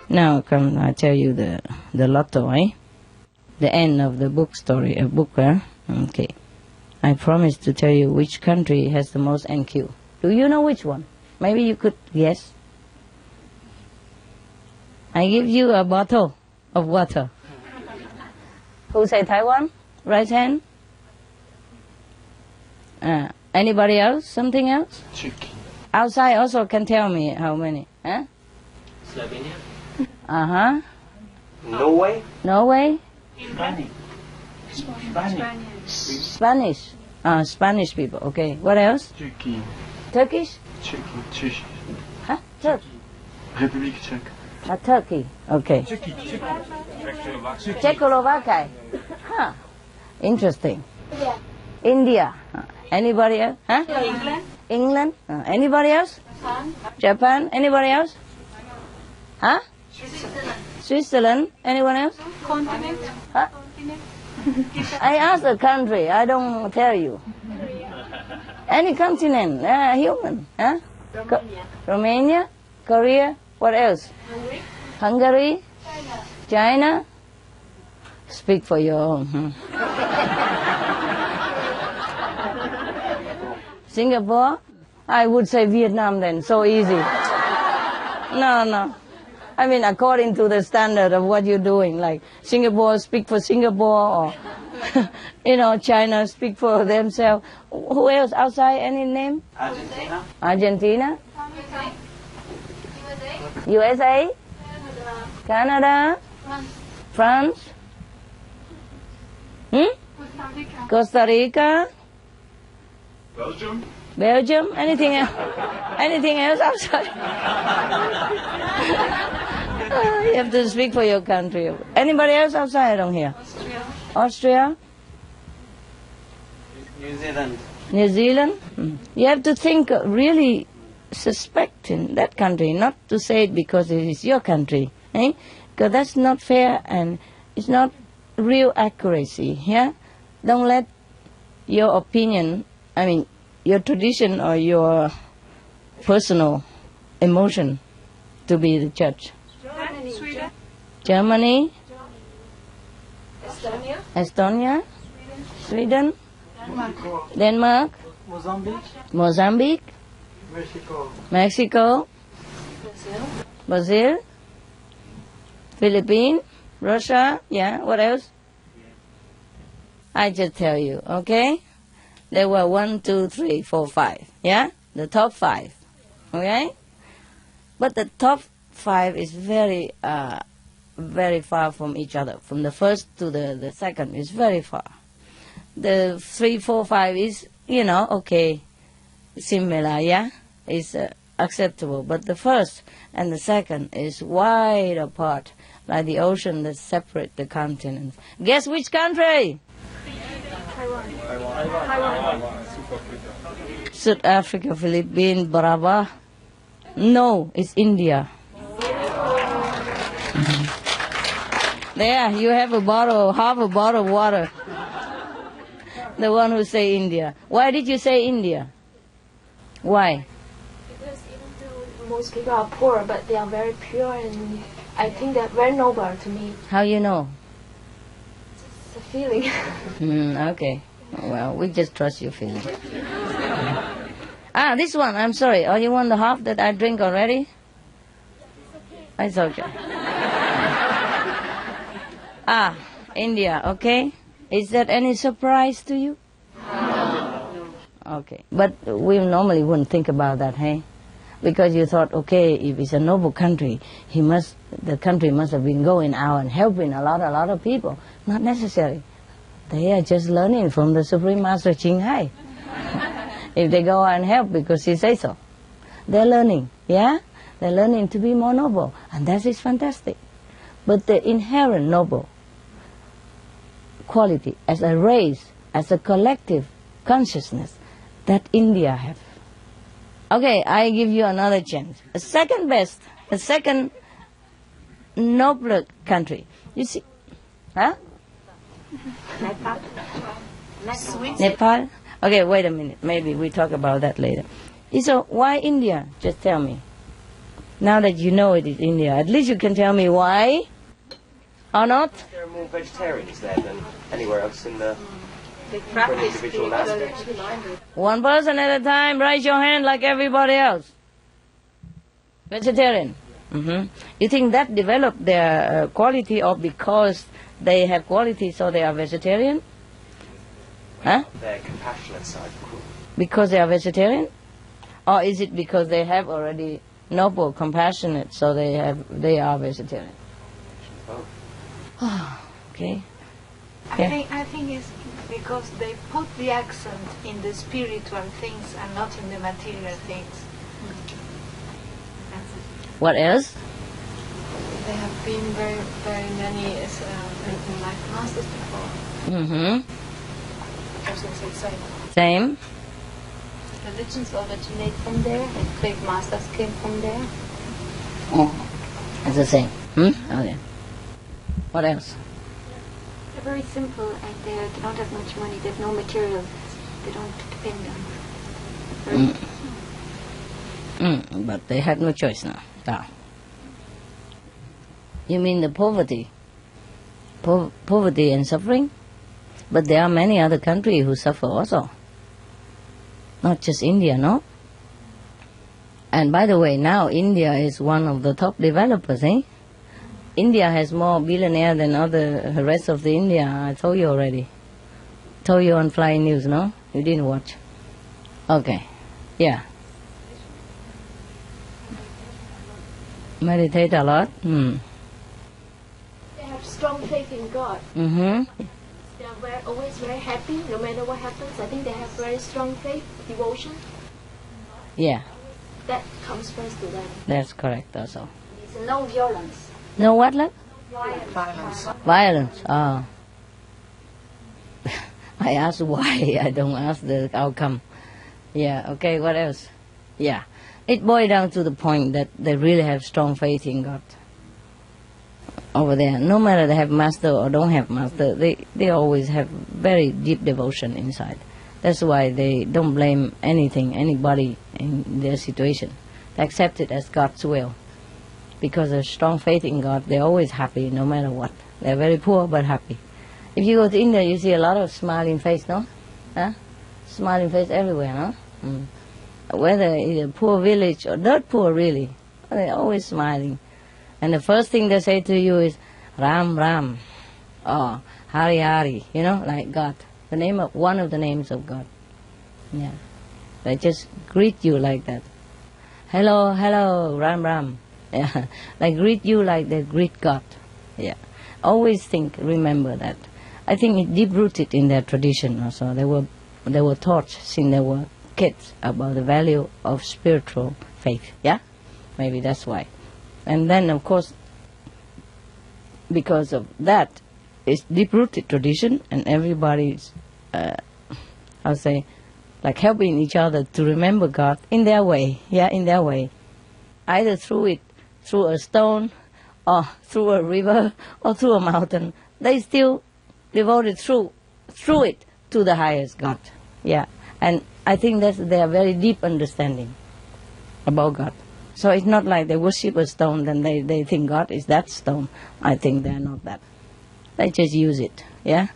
Now come, I tell you the lotto, eh? The end of the book story, a book, huh? Okay. I promise to tell you which country has the most NQ. Do you know which one? Maybe you could guess. I give you a bottle of water. Who say Taiwan? Right hand. Anybody else? Something else? Turkey. Outside also can tell me how many. Huh? Slovenia. Uh-huh. Norway. Norway? Spanish. Spanish. Spanish people. Okay. What else? Turkey. Turkish? Turkey. Huh? Turkey. Republic Czech. Turkey. Okay. Czechoslovakia. Huh. Interesting. India. Anybody else? Huh? England. England. Anybody else? Japan. Anybody else? Huh? Switzerland. Anyone else? Continent. Huh? I asked the country. I don't tell you. Any continent. Human. Huh? Romania. Korea. What else? Hungary. China. Speak for your own. Singapore? I would say Vietnam then, so easy. No. I mean, according to the standard of what you're doing, like Singapore speak for Singapore, or, China speak for themselves. Who else outside? Any name? Argentina. Argentina? USA? Canada? France? Costa Rica? Belgium. Belgium? Anything else? Anything else outside? You have to speak for your country. Anybody else outside on here? Austria? New Zealand. New Zealand? You have to think really suspecting that country, not to say it because it is your country. Eh? Because that's not fair and it's not real accuracy. Yeah? Don't let your opinion, your tradition or your personal emotion to be the judge. Sweden. Germany? Estonia. Estonia? Sweden? Denmark? Mozambique? Mexico? Brazil? Philippines? Russia? Yeah, what else? I just tell you, okay? There were 1, 2, 3, 4, 5. Yeah? The top 5. Okay? But the top 5 is very far from each other. From the first to the second is very far. The 3, 4, 5 is, okay, similar, yeah? It's acceptable. But the first and the second is wide apart, like the ocean that separates the continents. Guess which country? Taiwan. South Africa, Philippines, Brava. No, it's India. There, you have half a bottle of water. The one who say India. Why did you say India? Why? Because even though most people are poor, but they are very pure, and I think they're very noble to me. How you know? It's a feeling. Okay. Well, we just trust your feeling. This one, I'm sorry. Oh, you want the half that I drink already? It's okay. India, okay? Is that any surprise to you? No. Okay. But we normally wouldn't think about that, hey? Because you thought, okay, if it's a noble country, the country must have been going out and helping a lot of people. Not necessary. They are just learning from the Supreme Master Ching Hai. If they go out and help because he says so. They're learning, yeah? They're learning to be more noble. And that is fantastic. But the inherent noble quality as a race, as a collective consciousness that India have. Okay, I give you another chance. The second nobler country. You see, huh? Nepal? Okay, wait a minute. Maybe we talk about that later. So why India? Just tell me. Now that you know it is India, at least you can tell me why or not? There are more vegetarians there than anywhere else in the They for an practice individual aspect. One person at a time, raise your hand like everybody else. Vegetarian. You think that developed their quality, or because they have quality so they are vegetarian? Huh? Their compassionate side. Because they are vegetarian? Or is it because they have already noble, compassionate, so they are vegetarian? Okay. Yeah. I think it's because they put the accent in the spiritual things and not in the material things. That's it. What else? They have been very, very many like masters before. Also say same. Same. Religions originate from there, and great masters came from there. It's the same. Okay. What else? They're very simple and they don't have much money. They have no material. They don't depend on. But they have no choice now. You mean the poverty? Poverty and suffering? But there are many other countries who suffer also. Not just India, no? And by the way, now India is one of the top developers, eh? India has more billionaires than the rest of the India. I told you already. Told you on Flying News, no? You didn't watch. Okay. Yeah. Meditate a lot. They have strong faith in God. They are always very happy, no matter what happens. I think they have very strong faith, devotion. Yeah, That comes first to them. that's correct also. It's no violence. No what, love? Violence. Violence. Oh. I ask why, I don't ask the outcome. Yeah, okay, what else? Yeah. It boils down to the point that they really have strong faith in God. Over there, no matter they have master or don't have master, they always have very deep devotion inside. That's why they don't blame anything, anybody in their situation. They accept it as God's will. Because of strong faith in God, they're always happy no matter what. They're very poor but happy. If you go to India, you see a lot of smiling face, no? Huh? Smiling face everywhere, no? Whether it's a poor village or not poor really, they're always smiling. And the first thing they say to you is Ram Ram or Hari Hari, you know, like God. The name of one of the names of God. Yeah. They just greet you like that. Hello, hello, Ram Ram. Yeah. They greet you like they greet God. Yeah. Always remember that. I think it's deep rooted in their tradition also. They were taught since they were kids about the value of spiritual faith. Yeah? Maybe that's why. And then of course, because of that, it's deep rooted tradition and everybody's I'll say like helping each other to remember God in their way. Yeah, in their way. Either through a stone or through a river or through a mountain. They still devoted through it to the highest God. Yeah. And I think that's their very deep understanding about God. So it's not like they worship a stone, then they think God is that stone. I think they're not that. They just use it. Yeah?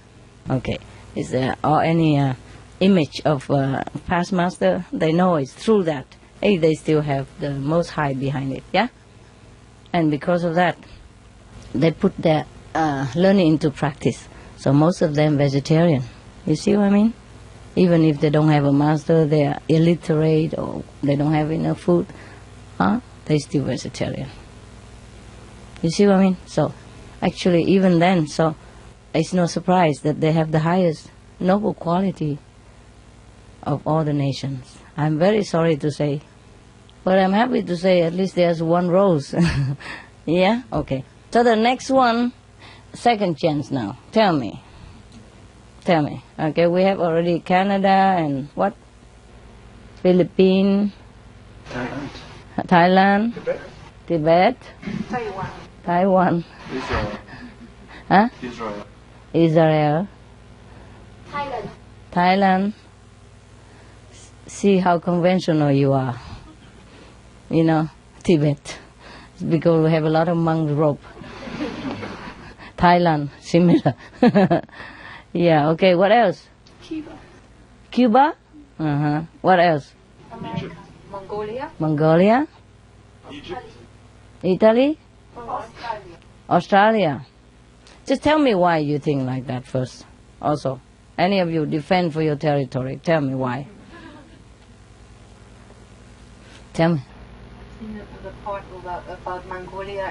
Okay. Is there or any image of past master? They know it's through that. Hey, they still have the Most High behind it. Yeah? And because of that, they put their learning into practice. So most of them vegetarian. You see what I mean? Even if they don't have a master, they are illiterate or they don't have enough food, they still vegetarian. You see what I mean? So actually even then, so it's no surprise that they have the highest noble quality of all the nations. I'm very sorry to say, but I'm happy to say at least there's one rose. Yeah? Okay. So the next one, second chance now. Tell me. Okay, we have already Canada and what? Philippines. Thailand. Tibet. Taiwan. Israel. Huh? Israel. Israel. Thailand. See how conventional you are. You know, Tibet. It's because we have a lot of monk rope. Thailand, similar. Yeah, okay, what else? Cuba. Cuba? Uh-huh. What else? America. Mongolia. Mongolia? Egypt. Italy? Australia. Australia? Just tell me why you think like that first. Also, any of you defend for your territory. Tell me why. Tell me. The part about Mongolia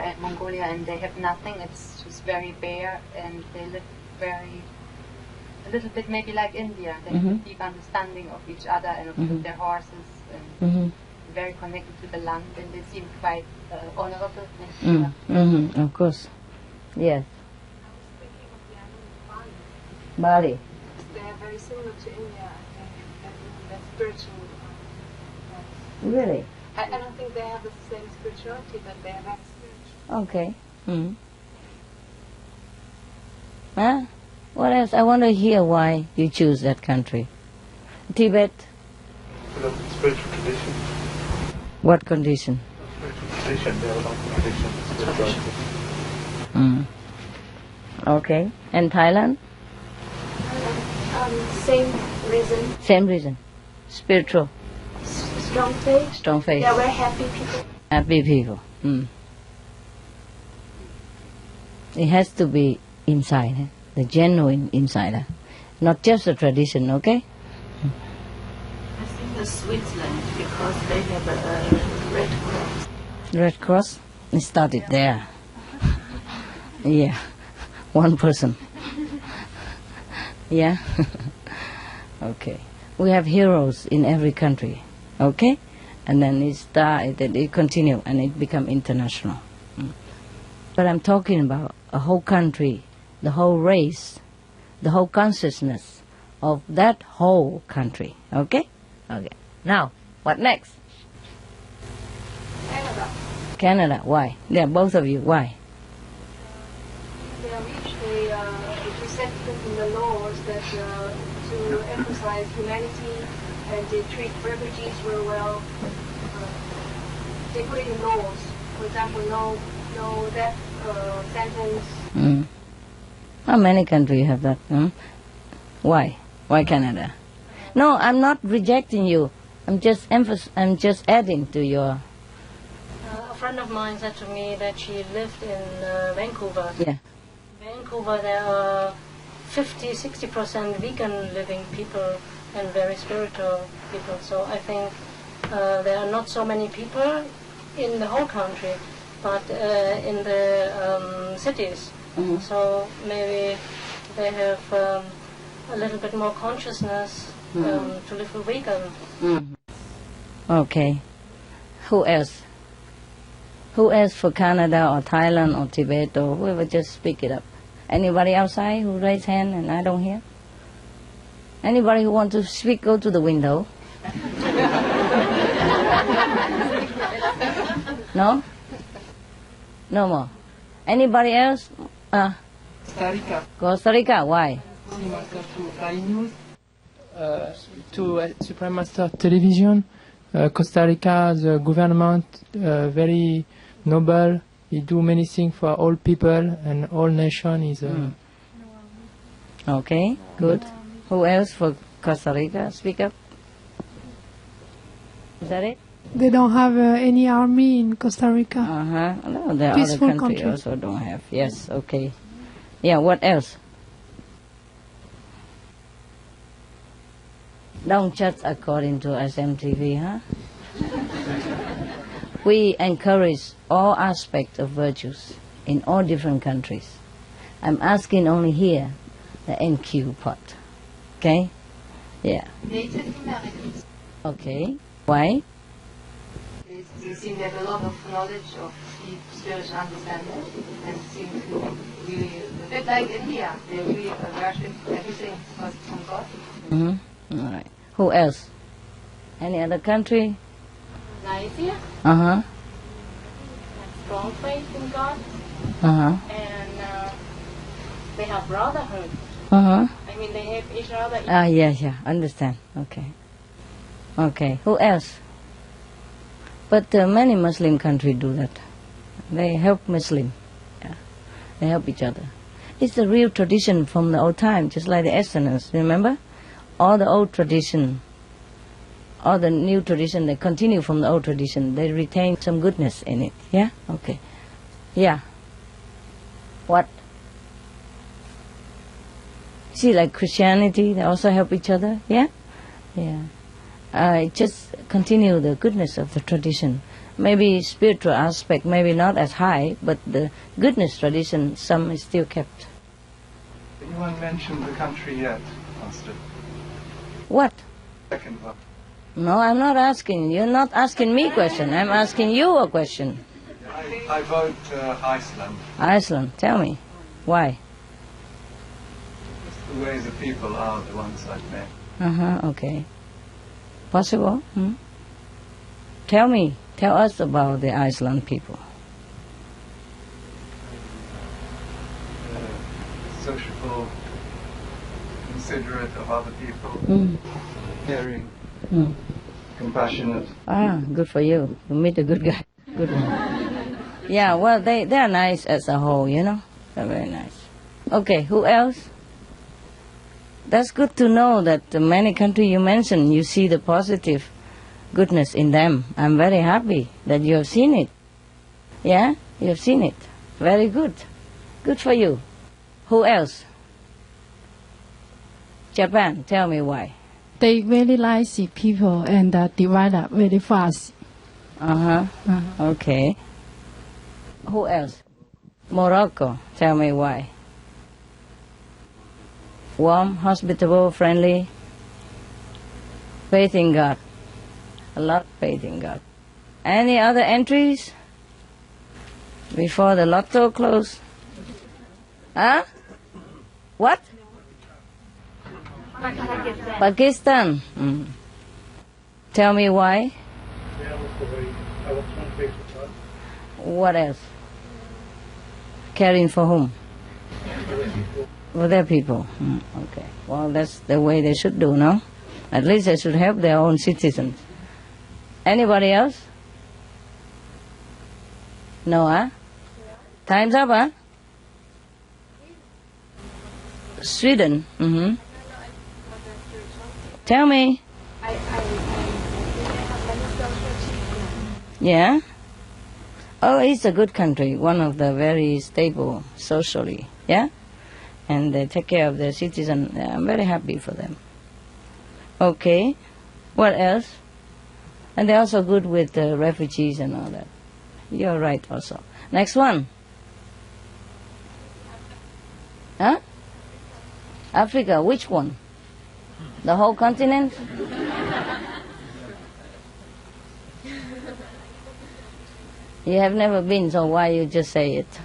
and they have nothing. It's just very bare and they live a little bit maybe like India. They have a deep understanding of each other and of their horses and very connected to the land, and they seem quite honorable. Of course. Yes. Bali. They are very similar to India. They're spiritual. Really? I don't think they have the same spirituality, but they are very spiritual. Okay. Huh? What else? I want to hear why you choose that country. Tibet. Spiritual tradition. What condition? Spiritual tradition. They have a lot of tradition. Spirituality. Okay. And Thailand? Same reason. Same reason. Spiritual. Strong faith. Strong faith. They are very happy people. Happy people. It has to be inside, the genuine insider, not just a tradition, okay? I think the Switzerland, because they have a Red Cross. Red Cross? It started there. Yeah, one person. Yeah? Okay. We have heroes in every country, okay? And then it continue and it become international. But I'm talking about a whole country, the whole race, the whole consciousness of that whole country, okay? Okay. Now, what next? Canada. Canada, why? Yeah, both of you, why? They have reached a perception in the laws that to emphasize humanity and they treat refugees very well. They put it in laws. For example, no death sentence. How many countries have that? Why? Why Canada? No, I'm not rejecting you. I'm just adding to your... A friend of mine said to me that she lived in Vancouver. Yeah. Vancouver, there are 50-60% vegan living people and very spiritual people. So I think there are not so many people in the whole country, but in the cities. So maybe they have a little bit more consciousness to live vegan. Okay. Who else? Who else for Canada or Thailand or Tibet or whoever, just speak it up. Anybody outside who raise hand and I don't hear? Anybody who want to speak, go to the window. No? No more. Anybody else? Costa Rica. Costa Rica, why? To Supreme Master Television, Costa Rica, the government, very noble. He do many things for all people and all nation. Is Okay, good. Who else for Costa Rica? Speak up. Is that it? They don't have any army in Costa Rica. No, there are other Peaceful countries country. also don't have. Yes, okay. Yeah, what else? Don't judge according to SMTV, huh? We encourage all aspects of virtues in all different countries. I'm asking only here, the NQ part. Okay? Yeah. Native Americans. Okay. Why? They seem to have a lot of knowledge of deep spiritual understanding and seem to really, a bit like India, they really worship everything from God. All right. Who else? Any other country? Nigeria. Uh-huh. Strong faith in God. Uh-huh. And they have brotherhood. Uh-huh. I mean, they have each other. Yeah. Understand. Okay. Okay. Who else? But many Muslim countries do that. They help Muslim. Yeah. They help each other. It's the real tradition from the old time, just like the Easterners, remember? All the old tradition, all the new tradition, they continue from the old tradition. They retain some goodness in it. Yeah? Okay. Yeah. What? See, like Christianity, they also help each other. Yeah? Yeah. Just continue the goodness of the tradition. Maybe spiritual aspect, maybe not as high, but the goodness tradition, some is still kept. Anyone mentioned the country yet, Master? What? Second one. No, I'm not asking. You're not asking me a question. I'm asking you a question. I vote Iceland. Iceland, tell me. Why? Just the way the people are, the ones I've met. Okay. Possible? Tell us about the Iceland people. Sociable, considerate of other people, caring, compassionate. Good for you. You meet a good guy. Good one. Yeah, well, they are nice as a whole, you know. They're very nice. Okay, who else? That's good to know that the many countries you mentioned, you see the positive goodness in them. I'm very happy that you have seen it. Yeah? You have seen it. Very good. Good for you. Who else? Japan, tell me why. They very lazy people and develop very fast. Okay. Who else? Morocco, tell me why. Warm, hospitable, friendly. Faith in God. A lot of faith in God. Any other entries? Before the lotto close? Huh? What? Pakistan. Tell me why. What else? Caring for whom? For their people. Okay. Well, that's the way they should do, no? At least they should help their own citizens. Anybody else? No, huh? Time's up, huh? Sweden. Tell me. Yeah? Oh, it's a good country. One of the very stable socially. Yeah? And they take care of their citizens. I'm very happy for them. Okay. What else? And they're also good with the refugees and all that. You're right also. Next one. Huh? Africa, which one? The whole continent? You have never been, so why you just say it?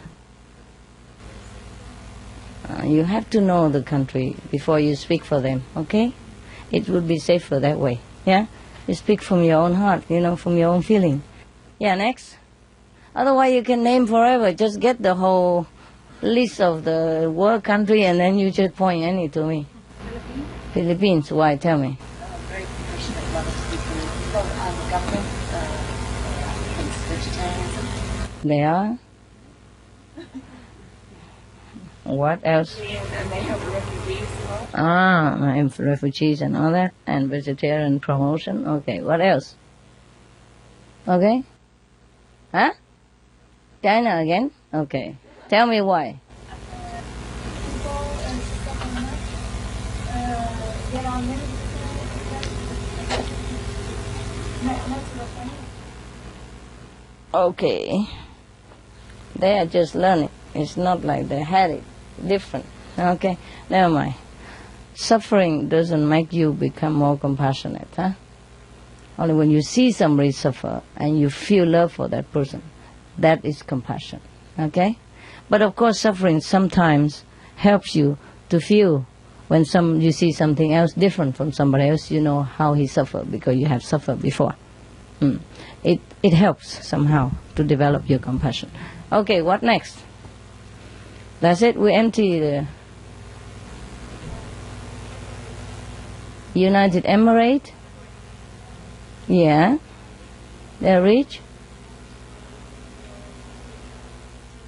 You have to know the country before you speak for them, okay? It would be safer that way, yeah? You speak from your own heart, you know, from your own feeling. Yeah, next. Otherwise you can name forever. Just get the whole list of the world country and then you just point any to me. Philippines, why? Tell me. Very compassionate, loving people. Government against vegetarianism. They are? What else? And they help refugees as well. And refugees and all that, and vegetarian promotion. Okay, what else? Okay? Huh? China again? Okay. Tell me why. Okay. They are just learning. It's not like they had it. Different. Okay? Never mind. Suffering doesn't make you become more compassionate, huh? Only when you see somebody suffer and you feel love for that person, that is compassion. Okay? But of course suffering sometimes helps you to feel when you see something else different from somebody else, you know how he suffered because you have suffered before. It helps somehow to develop your compassion. Okay, what next? That's it, we empty the United Emirates. Yeah, they're rich.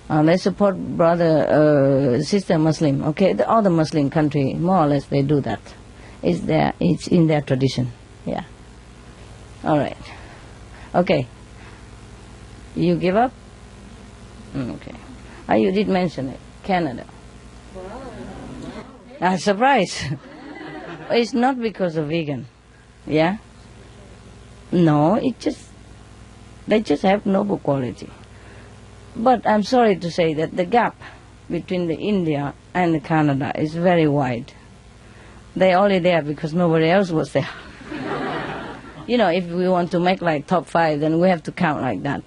They support brother, sister Muslim. Okay, all the Muslim country, more or less, they do that. It's in their tradition. Yeah. All right. Okay. You give up? Okay. You did mention it. Canada. Surprise. It's not because of vegan. Yeah? No, they just have noble quality. But I'm sorry to say that the gap between the India and the Canada is very wide. They're only there because nobody else was there. If we want to make like top 5, then we have to count like that.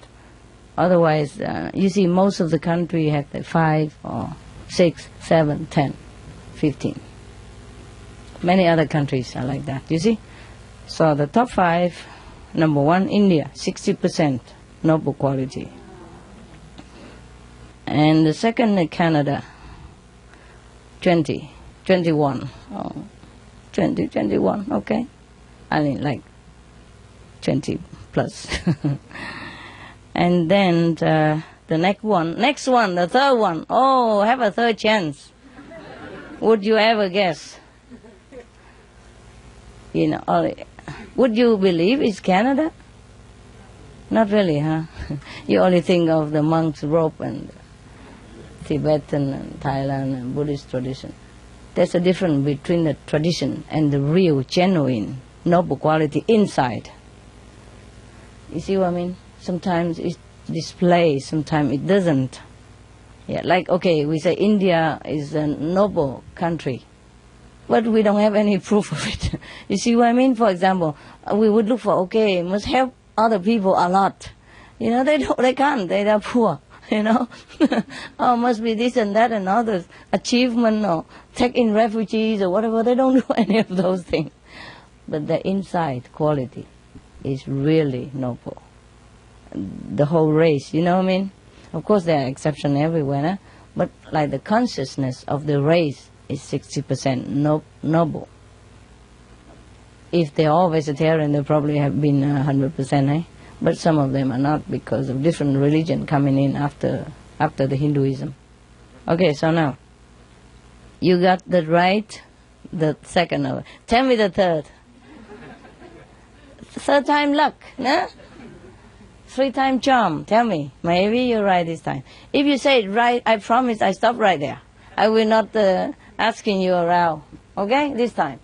Otherwise, you see, most of the country have the 5 or 6, 7, 10, 15. Many other countries are like that, you see. So the top 5, number 1, India, 60% noble quality. And the second, Canada, 21. Oh, 21, okay. I mean, like 20 plus. And then the next one, the third one. Oh, have a third chance. Would you ever guess? Would you believe it's Canada? Not really, huh? You only think of the monks' robe and Tibetan and Thailand and Buddhist tradition. There's a difference between the tradition and the real, genuine, noble quality inside. You see what I mean? Sometimes it displays, sometimes it doesn't. Yeah, like, okay, we say India is a noble country, but we don't have any proof of it. You see what I mean? For example, we would look for, okay, must help other people a lot. They can't, they are poor. Oh, must be this and that and others, achievement or take in refugees or whatever. They don't do any of those things. But the inside quality is really noble. The whole race, you know what I mean? Of course, there are exceptions everywhere, but like the consciousness of the race is 60% noble. If they're all vegetarian, they probably have been 100%, eh? But some of them are not because of different religion coming in after the Hinduism. Okay, so now, you got the right, the second of it. Tell me the third. Third time luck, no? 3-time charm. Tell me. Maybe you're right this time. If you say it right, I promise I stop right there. I will not asking you around. Okay? This time.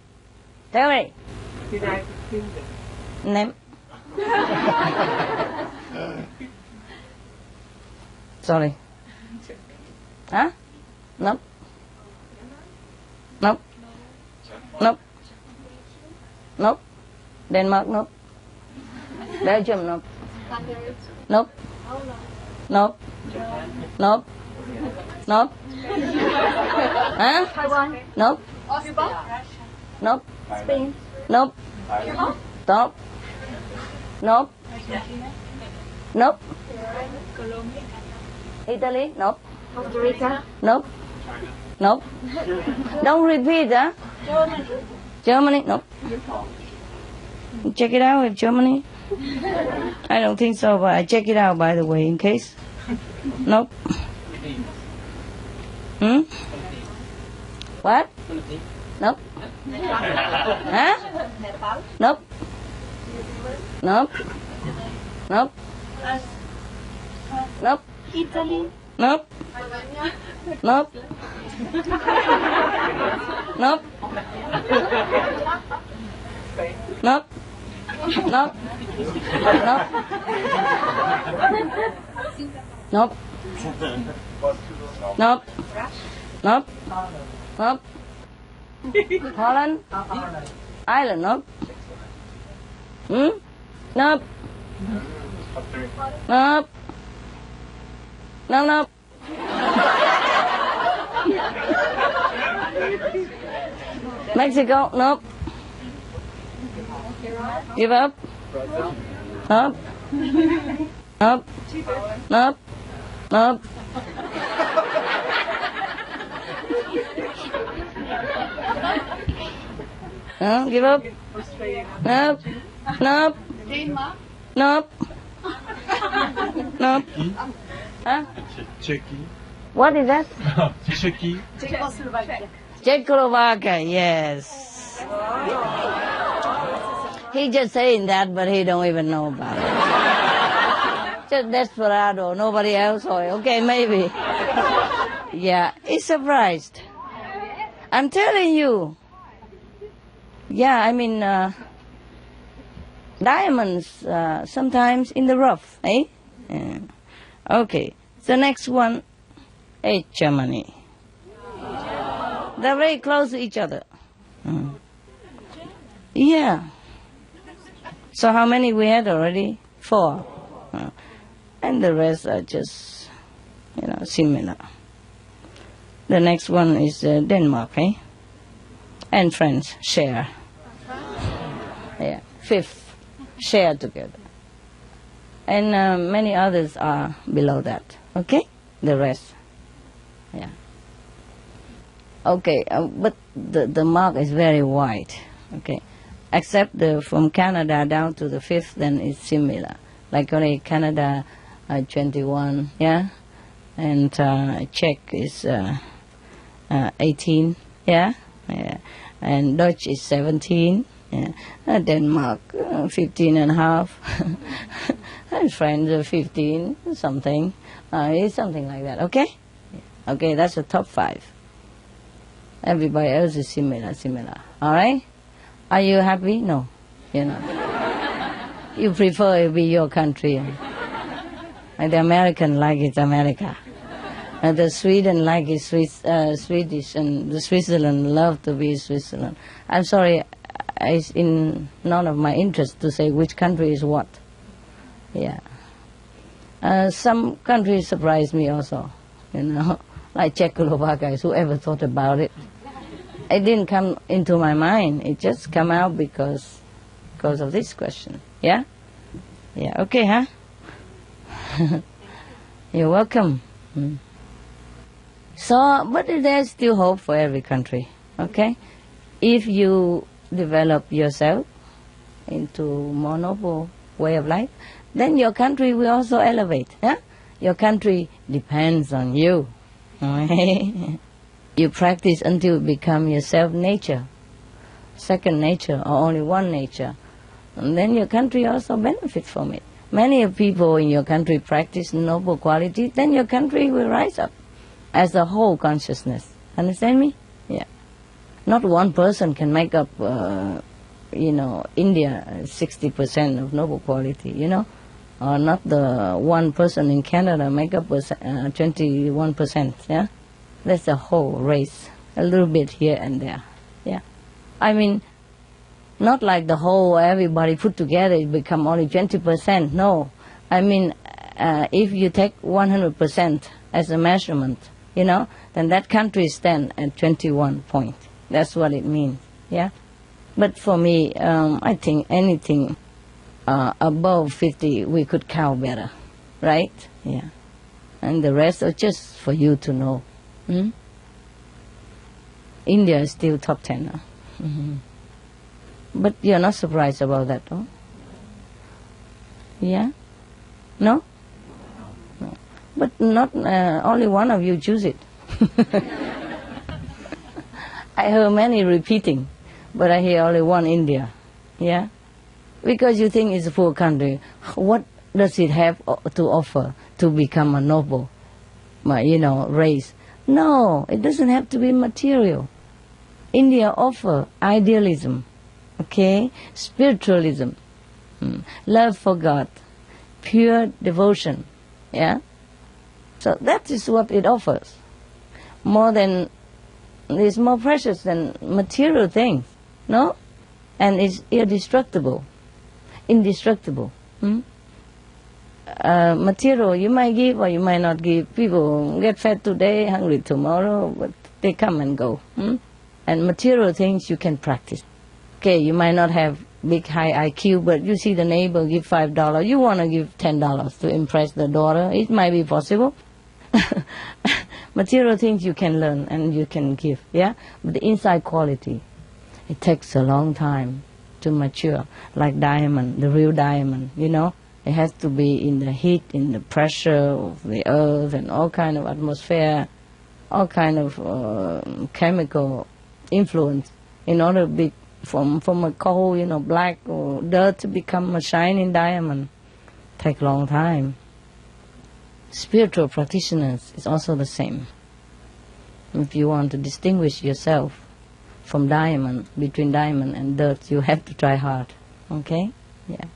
Tell me. Name. Sorry. Huh? Nope. Nope. Nope. Nope. Denmark, nope. Belgium, nope. Nope. Nope. Nope. Nope. Huh? Taiwan. Nope. Nope. Spain. Nope. Stop. Nope. Nope. Italy? Nope. Costa Rica. Nope. Nope. Don't repeat, huh? Germany? Nope. Check it out if Germany. I don't think so, but I check it out, by the way, in case. Nope. What? Nope. Huh? Nope. Nope. Nope. Nope. Italy. Nope. Nope. Nope. Nope. Nope. Nope. Nope. Nope. Nope. Holland? Ireland, nope. Nope. Nope. No, nope. Mexico, nope. Give up? Nope. Nope. Nope. Nope. No, give up? Nope. Nope. Nope. Nope. Huh? Czechia. What is that? Czechia. Czechoslovakia, yes. He just saying that, but he don't even know about it. Just desperado, nobody else. Okay, maybe. Yeah, he's surprised. I'm telling you. Yeah, I mean, diamonds sometimes in the rough, eh? Yeah. Okay, the next one is Germany. They're very close to each other. Yeah. So how many we had already? 4. And the rest are just, similar. The next one is Denmark, eh? And France share. Yeah, 5th share together. And many others are below that. Okay, the rest. Yeah. Okay, but the mark is very wide. Okay, except from Canada down to the 5th, then it's similar. Like only Canada 21, yeah, and Czech is 18, yeah, and Dutch is 17, yeah, Denmark 15 and a half, and France 15 something, it's something like that. Okay, okay, that's the top 5. Everybody else is similar. All right, are you happy? No, you're not. You prefer it be your country. And the American like it's America. And the Sweden like it's Swedish, and the Switzerland love to be Switzerland. I'm sorry, it's in none of my interest to say which country is what. Yeah. Some countries surprise me also, like Czechoslovakia. Whoever thought about it? It didn't come into my mind. It just come out because of this question. Yeah? Yeah, okay, huh? You're welcome. So, but there's still hope for every country, okay? If you develop yourself into more noble way of life, then your country will also elevate, yeah? Your country depends on you. You practice until it becomes your self-nature, second nature, or only one nature. And then your country also benefits from it. Many people in your country practice noble qualities, then your country will rise up as a whole consciousness. Understand me? Yeah. Not one person can make up, India 60% of noble quality, or not the one person in Canada make up 21%, yeah? That's the whole race, a little bit here and there, yeah? I mean, not like the whole, everybody put together, it become only 20%, no. I mean, if you take 100% as a measurement, then that country stands at 21 point. That's what it means, yeah? But for me, I think anything above 50, we could count better, right? Yeah. And the rest are just for you to know. India is still top 10 now. But you're not surprised about that, oh? Yeah? No? No. But not only one of you choose it. I heard many repeating, but I hear only one India. Yeah? Because you think it's a poor country. What does it have to offer to become a noble, race? No, it doesn't have to be material. India offers idealism, okay, spiritualism, love for God, pure devotion, yeah. So that is what it offers. It's more precious than material things, no, and it's indestructible. Material you might give or you might not give. People get fed today, hungry tomorrow, but they come and go. And material things you can practice. Okay, you might not have big high IQ, but you see the neighbor give $5, you want to give $10 to impress the daughter. It might be possible. Material things you can learn and you can give, yeah? But the inside quality, it takes a long time to mature, like diamond, the real diamond, It has to be in the heat, in the pressure of the earth and all kind of atmosphere, all kind of chemical influence in order to be from a coal, black or dirt to become a shining diamond. Take long time. Spiritual practitioners is also the same. If you want to distinguish yourself from diamond, between diamond and dirt, you have to try hard. Okay? Yeah.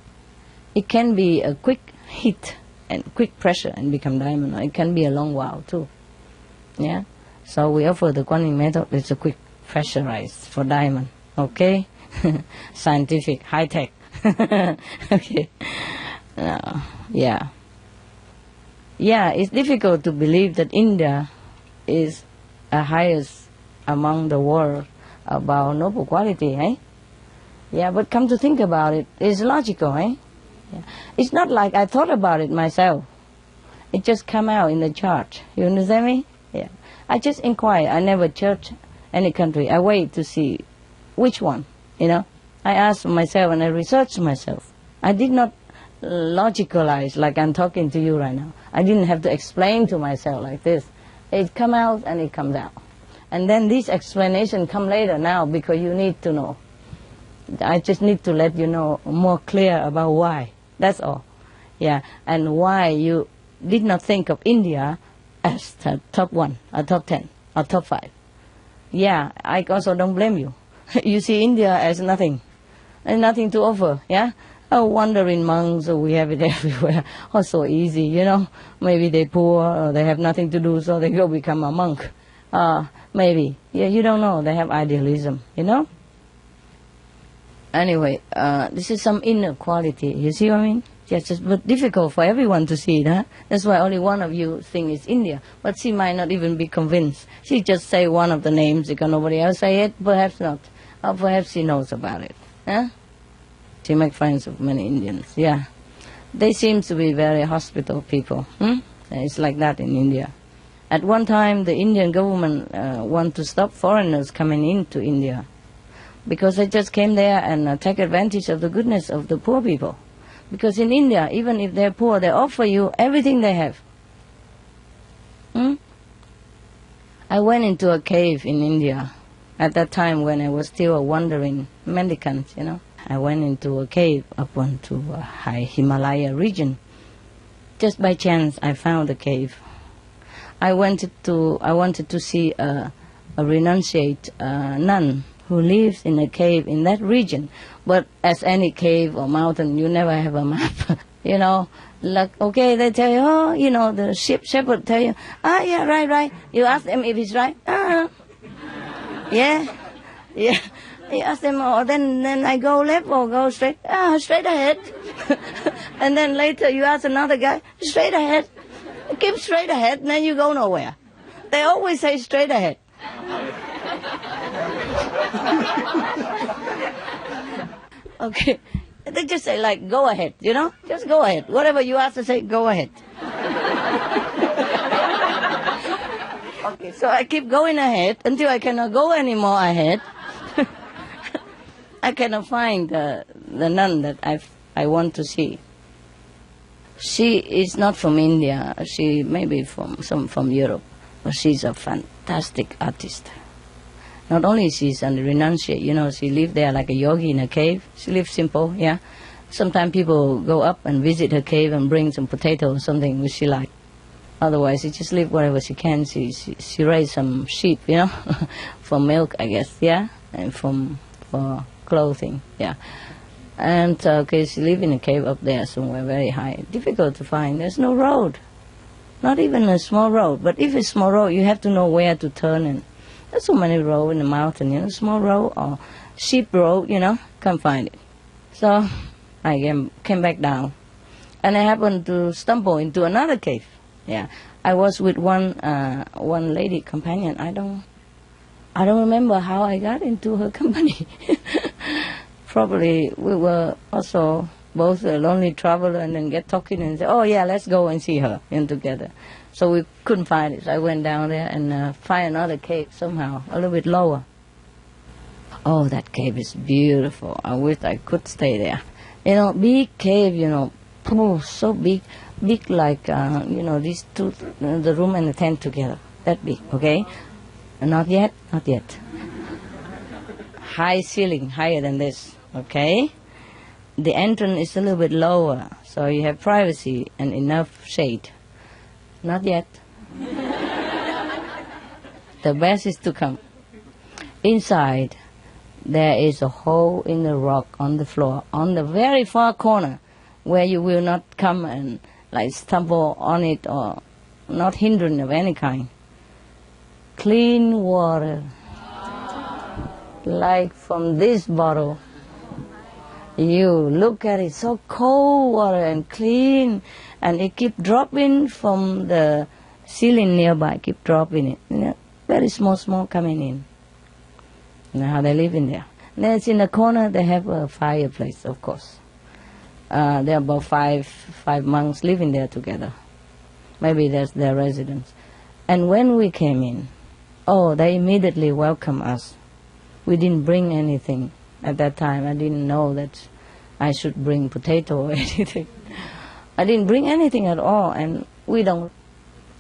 It can be a quick heat and quick pressure and become diamond, or it can be a long while too. Yeah? So we offer the Guanyin method. It's a quick pressurized for diamond. Okay? Scientific, high tech. Okay. Yeah. Yeah, it's difficult to believe that India is the highest among the world about noble quality, eh? Yeah, but come to think about it, it's logical, eh? Yeah. It's not like I thought about it myself. It just come out in the chart. You understand me? Yeah. I just inquire. I never search any country. I wait to see which one, I ask myself and I research myself. I did not logicalize like I'm talking to you right now. I didn't have to explain to myself like this. It come out and it comes out. And then this explanation come later now because you need to know. I just need to let you know more clear about why. That's all. Yeah. And why you did not think of India as the top 1 or top 10 or top 5. Yeah, I also don't blame you. You see India as nothing. There's nothing to offer, yeah? Oh, wandering monks, we have it everywhere. Oh, so easy, Maybe they're poor or they have nothing to do, so they go become a monk. Maybe. Yeah, you don't know. They have idealism, Anyway, this is some inner quality. You see what I mean? Yes, it's but difficult for everyone to see it, huh? That's why only one of you think it's India. But she might not even be convinced. She just say one of the names because nobody else say it. Perhaps not. Or perhaps she knows about it. Huh? She make friends of many Indians. Yeah. They seem to be very hospitable people. It's like that in India. At one time, the Indian government want to stop foreigners coming into India because they just came there and take advantage of the goodness of the poor people. Because in India, even if they're poor, they offer you everything they have. I went into a cave in India at that time when I was still a wandering mendicant, I went into a cave up onto a high Himalaya region. Just by chance, I found a cave. I wanted to see a renunciate nun who lives in a cave in that region. But as any cave or mountain, you never have a map. Like, okay, they tell you, the shepherd tell you, yeah, right. You ask them if it's right. Yeah. You ask them, then I go left or go straight. Straight ahead. And then later you ask another guy, straight ahead. Keep straight ahead, and then you go nowhere. They always say straight ahead. Okay. They just say like, go ahead, Just go ahead. Whatever you ask to say, go ahead. Okay, so I keep going ahead until I cannot go anymore ahead. I cannot find the nun that I want to see. She is not from India. She may be from Europe, but she's a fantastic artist. Not only she's a renunciate, she lived there like a yogi in a cave. She lived simple, yeah. Sometimes people go up and visit her cave and bring some potato or something which she likes. Otherwise, she just live whatever she can. She raised some sheep, for milk, I guess, yeah, and for clothing, yeah. And she live in a cave up there somewhere very high. Difficult to find. There's no road, not even a small road. But if it's small road, you have to know where to turn. And there's so many roads in the mountain, small road or sheep road, can't find it. So I came back down, and I happened to stumble into another cave. Yeah, I was with one lady companion. I don't remember how I got into her company. Probably we were also both a lonely traveler and then get talking and say, oh yeah, let's go and see her together. So we couldn't find it. So I went down there and find another cave somehow, a little bit lower. Oh, that cave is beautiful. I wish I could stay there. Big cave, Oh, so big like, these two, the room and the tent together. That big, okay? Not yet. High ceiling, higher than this, okay? The entrance is a little bit lower, so you have privacy and enough shade. Not yet. The best is to come. Inside, there is a hole in the rock on the floor, on the very far corner, where you will not come and stumble on it or not hindering of any kind. Clean water, like from this bottle. You look at it, so cold water and clean, and it keep dropping from the ceiling nearby, keep dropping it. Very small coming in. You know how they live in there. There's in the corner, they have a fireplace, of course. There are about five monks living there together. Maybe that's their residence. And when we came in, they immediately welcomed us. We didn't bring anything. At that time, I didn't know that I should bring potato or anything. I didn't bring anything at all, and we don't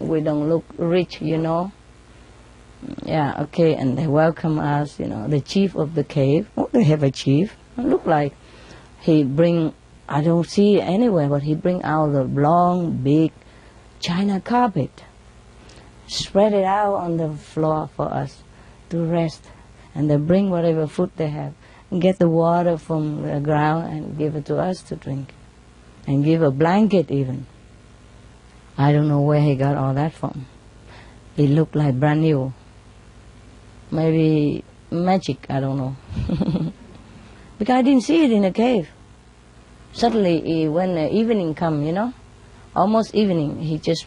look rich, Yeah, okay, and they welcome us, the chief of the cave. Oh, they have a chief. It look like he bring, I don't see anywhere, but he bring out the long, big China carpet, spread it out on the floor for us to rest, and they bring whatever food they have. Get the water from the ground and give it to us to drink. And give a blanket even. I don't know where he got all that from. It looked like brand new. Maybe magic, I don't know. Because I didn't see it in the cave. Suddenly, when the evening come, almost evening, he just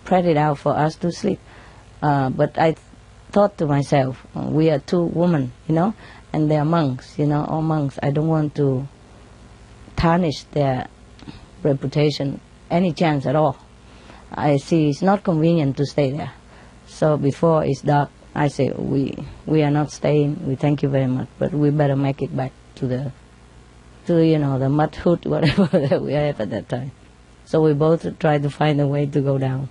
spread it out for us to sleep. But I thought to myself, we are two women, and they are monks, all monks. I don't want to tarnish their reputation any chance at all. I see it's not convenient to stay there. So before it's dark, I say, we are not staying, we thank you very much, but we better make it back to the mud hut, whatever that we have at that time. So we both try to find a way to go down.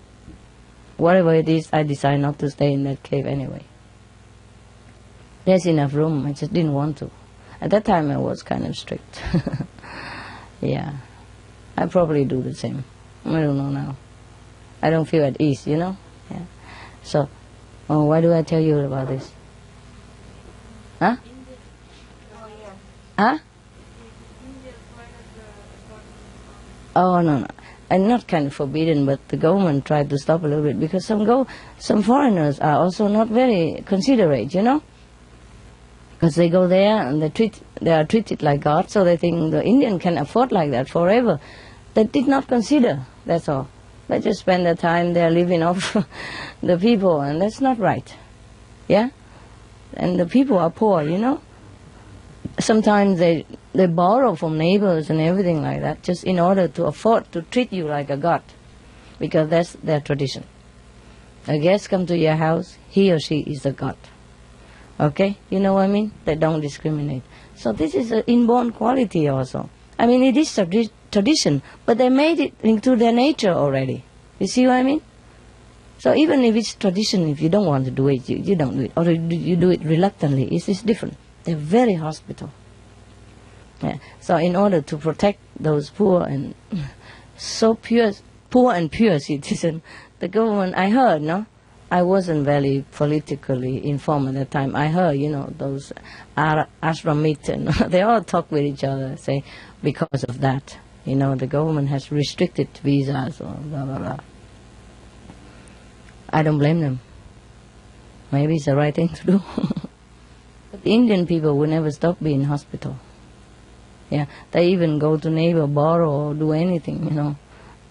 Whatever it is, I decide not to stay in that cave anyway. There's enough room, I just didn't want to. At that time I was kind of strict. Yeah. I probably do the same. I don't know now. I don't feel at ease, Yeah. So, why do I tell you about this? Huh? Huh? Oh, no. I'm not kind of forbidden, but the government tried to stop a little bit because some foreigners are also not very considerate, Because they go there and they are treated like God, so they think the Indian can afford like that forever. They did not consider, that's all. They just spend their time there living off the people, and that's not right. Yeah? And the people are poor, Sometimes they borrow from neighbors and everything like that, just in order to afford to treat you like a god, because that's their tradition. A guest comes to your house, he or she is a god. Okay? You know what I mean? They don't discriminate. So this is an inborn quality also. I mean, it is tradition, but they made it into their nature already. You see what I mean? So even if it's tradition, if you don't want to do it, you don't do it. Or you do it reluctantly, it's different. They're very hospitable. Yeah. So in order to protect those poor and pure citizens, the government, I heard, I wasn't very politically informed at that time. I heard, those ashramites, and they all talk with each other, say, because of that, the government has restricted visas or blah, blah, blah. I don't blame them. Maybe it's the right thing to do. But the Indian people will never stop being hospitable. Yeah, they even go to neighbor, borrow, or do anything,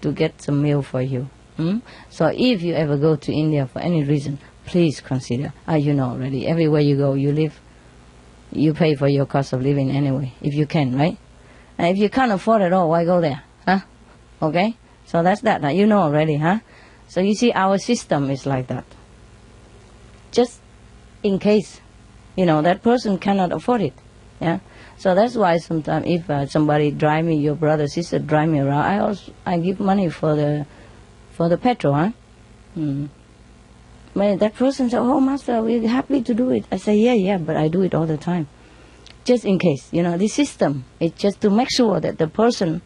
to get some meal for you. So if you ever go to India for any reason, please consider, already, everywhere you go, you live, you pay for your cost of living anyway, if you can, right? And if you can't afford it all, why go there? Huh? Okay? So that's that. Now you know already, huh? So you see, our system is like that. Just in case, that person cannot afford it. Yeah. So that's why sometimes if somebody drive me, your brother, sister drive me around, I give money for the petrol, huh? When that person said, "Oh, Master, we're happy to do it." I say, yeah, but I do it all the time. Just in case, the system is just to make sure that the person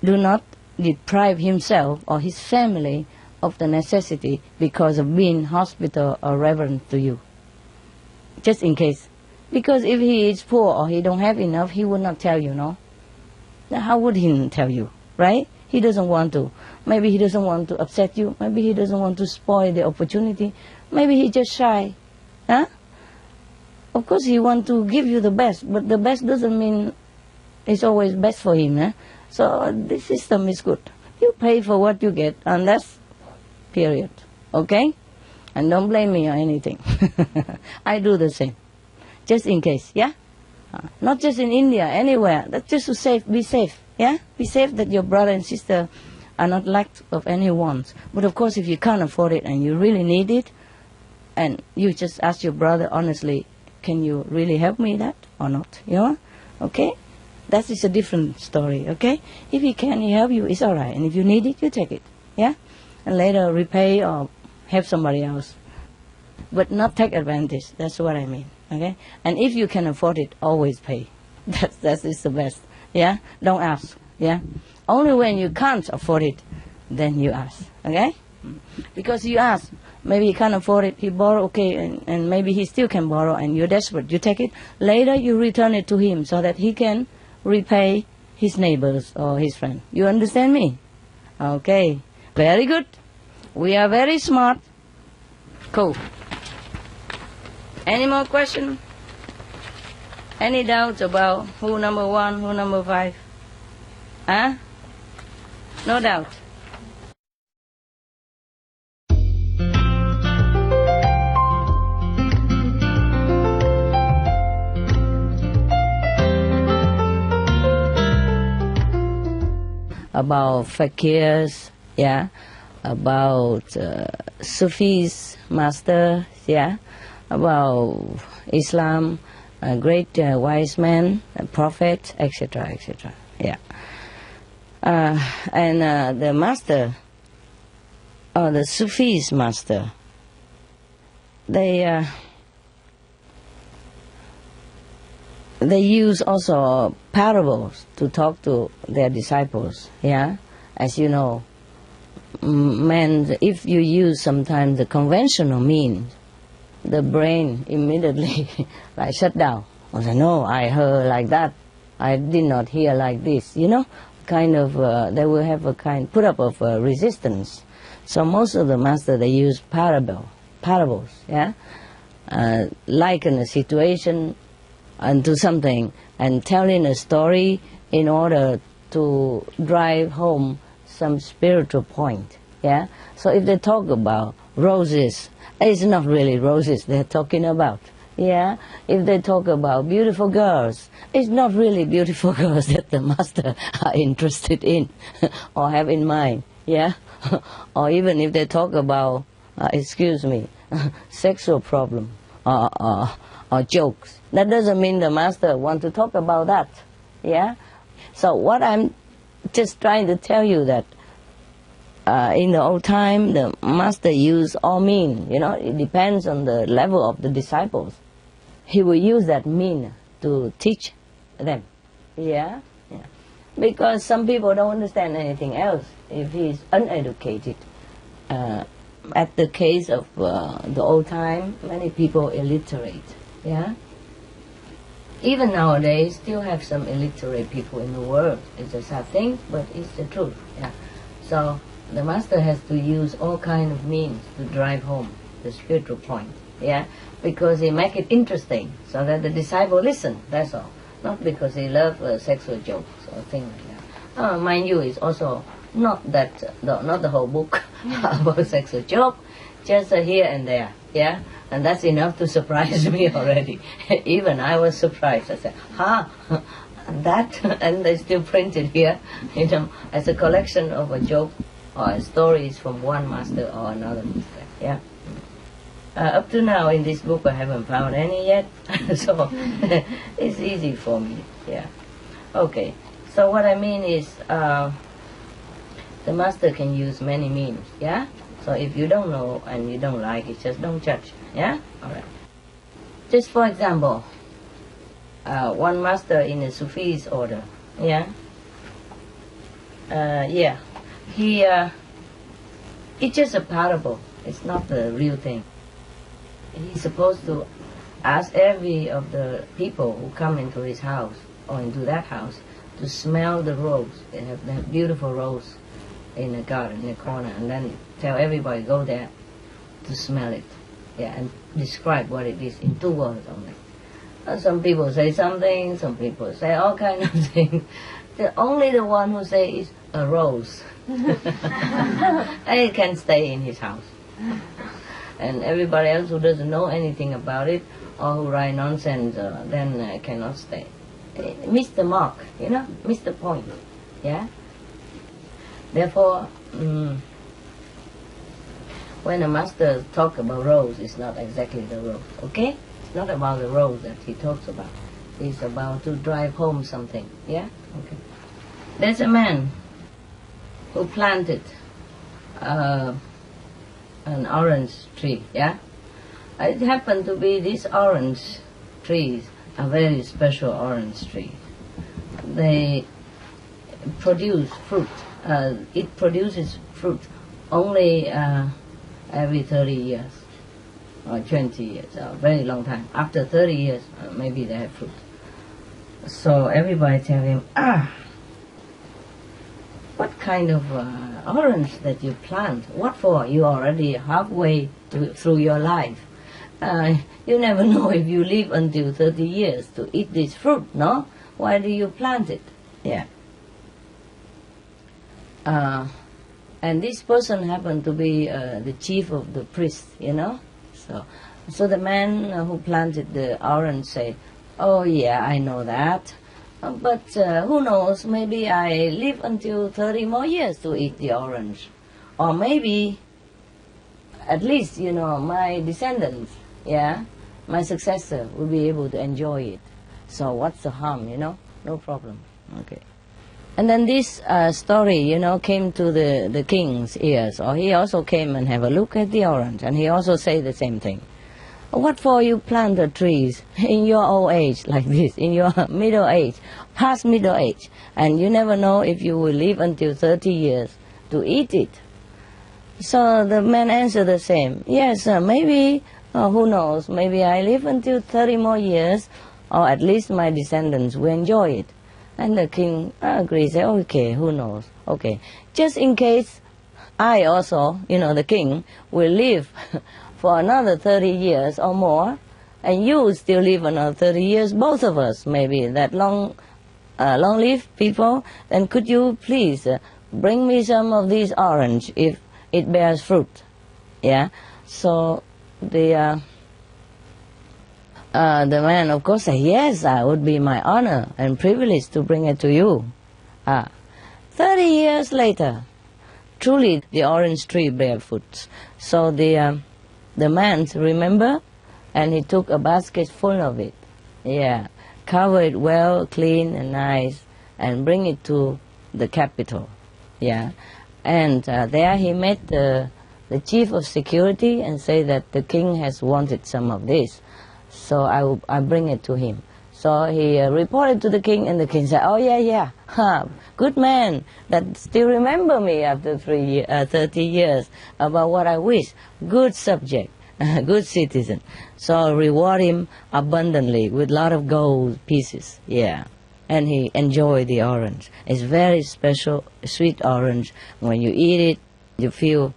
do not deprive himself or his family of the necessity because of being hospital or reverent to you. Just in case. Because if he is poor or he don't have enough, he would not tell you, no? Now, how would he tell you, right? He doesn't want to. Maybe he doesn't want to upset you. Maybe he doesn't want to spoil the opportunity. Maybe he's just shy. Huh? Of course he wants to give you the best, but the best doesn't mean it's always best for him. Eh? So the system is good. You pay for what you get, and that's period. Okay? And don't blame me or anything. I do the same. Just in case, yeah? Not just in India, anywhere. That's just to be safe, yeah? Be safe that your brother and sister are not lack of any wants. But of course, if you can't afford it and you really need it, and you just ask your brother honestly, can you really help me that or not? Okay? That is a different story, okay? If he can help you, it's all right. And if you need it, you take it, yeah? And later repay or help somebody else. But not take advantage. That's what I mean, okay? And if you can afford it, always pay. That is the best, yeah? Don't ask, yeah? Only when you can't afford it, then you ask, okay? Because you ask, maybe he can't afford it, he borrow, okay, and maybe he still can borrow, and you're desperate, you take it. Later you return it to him so that he can repay his neighbors or his friend. You understand me? Okay, very good. We are very smart. Cool. Any more questions? Any doubts about who number 1, who number 5? Huh? No doubt. About fakirs, yeah, about Sufis, masters, yeah, about Islam, a great wise man, a prophet, etc., etc., yeah. And the master, or the Sufis master, they use also parables to talk to their disciples, yeah? As you know, if you use sometimes the conventional means, the brain immediately like shut down. I say, no, I heard like that. I did not hear like this, kind of, they will have a kind, put up of resistance. So most of the masters, they use parables, yeah? Liken a situation into something and telling a story in order to drive home some spiritual point, yeah? So if they talk about roses, it's not really roses they're talking about, yeah? If they talk about beautiful girls, it's not really beautiful girls that the master are interested in or have in mind, yeah? Or even if they talk about, sexual problem or jokes, that doesn't mean the master want to talk about that, yeah? So what I'm just trying to tell you that in the old time, the master used all means, it depends on the level of the disciples. He will use that mean to teach them, yeah? Because some people don't understand anything else if he's uneducated. At the case of the old time, many people illiterate, yeah? Even nowadays, still have some illiterate people in the world. It's a sad thing, but it's the truth, yeah? So the master has to use all kind of means to drive home the spiritual point, yeah? Because he make it interesting so that the disciple listen, that's all. Not because he loves sexual jokes or things like that. Mind you, it's also not the whole book about sexual joke, just here and there, yeah? And that's enough to surprise me already. Even I was surprised. I said, that, and they still printed here, as a collection of a joke or stories from one master or another master, yeah? Up to now in this book I haven't found any yet, so it's easy for me. Yeah. Okay. So what I mean is, the master can use many means. Yeah. So if you don't know and you don't like it, just don't judge. Yeah. All right. Just for example, one master in the Sufis order. Yeah. Yeah. It's just a parable. It's not the real thing. He's supposed to ask every of the people who come into his house or into that house to smell the rose. They have beautiful rose in the garden, in the corner, and then tell everybody go there to smell it. Yeah, and describe what it is in 2 words only. Some people say something, some people say all kind of things. Only the one who say is a rose. And it can stay in his house. And everybody else who doesn't know anything about it or who write nonsense then cannot stay. Miss the mark, miss the point. Yeah. Therefore, when a master talks about rose, it's not exactly the rose. Okay? It's not about the rose that he talks about. It's about to drive home something. Yeah. Okay. There's a man who planted an orange tree, yeah? It happened to be these orange trees are very special orange trees. They produce fruit. It produces fruit only every 30 years or 20 years, a very long time. After 30 years, maybe they have fruit. So everybody tell him, what kind of orange that you plant? What for? You're already halfway through your life. You never know if you live until 30 years to eat this fruit, no? Why do you plant it? Yeah. And this person happened to be the chief of the priests, So the man who planted the orange said, oh yeah, I know that. But who knows, maybe I live until 30 more years to eat the orange. Or maybe, at least, my descendants, my successor will be able to enjoy it. So what's the harm, No problem. Okay. And then this story, came to the king's ears. Or he also came and have a look at the orange. And he also say the same thing. What for you plant the trees in your old age like this, in your middle age, past middle age, and you never know if you will live until 30 years to eat it? So the man answered the same. Yes, maybe, who knows, maybe I live until 30 more years, or at least my descendants will enjoy it. And the king agrees, say, okay, who knows, okay. Just in case I also, the king, will live for another 30 years or more, and you still live another 30 years, both of us, maybe that long-lived people, then could you please bring me some of these orange if it bears fruit? Yeah. So the man, of course, said, yes, it would be my honor and privilege to bring it to you. 30 years later, truly the orange tree bear fruit. So the man, remember, and he took a basket full of it. Yeah, cover it well, clean and nice, and bring it to the capital. Yeah, and there he met the chief of security and say that the king has wanted some of this, so I bring it to him. So he reported to the king, and the king said, oh yeah, good man, that still remember me after 30 years about what I wish. Good subject, good citizen. So reward him abundantly with a lot of gold pieces, yeah. And he enjoyed the orange. It's very special, sweet orange. When you eat it, you feel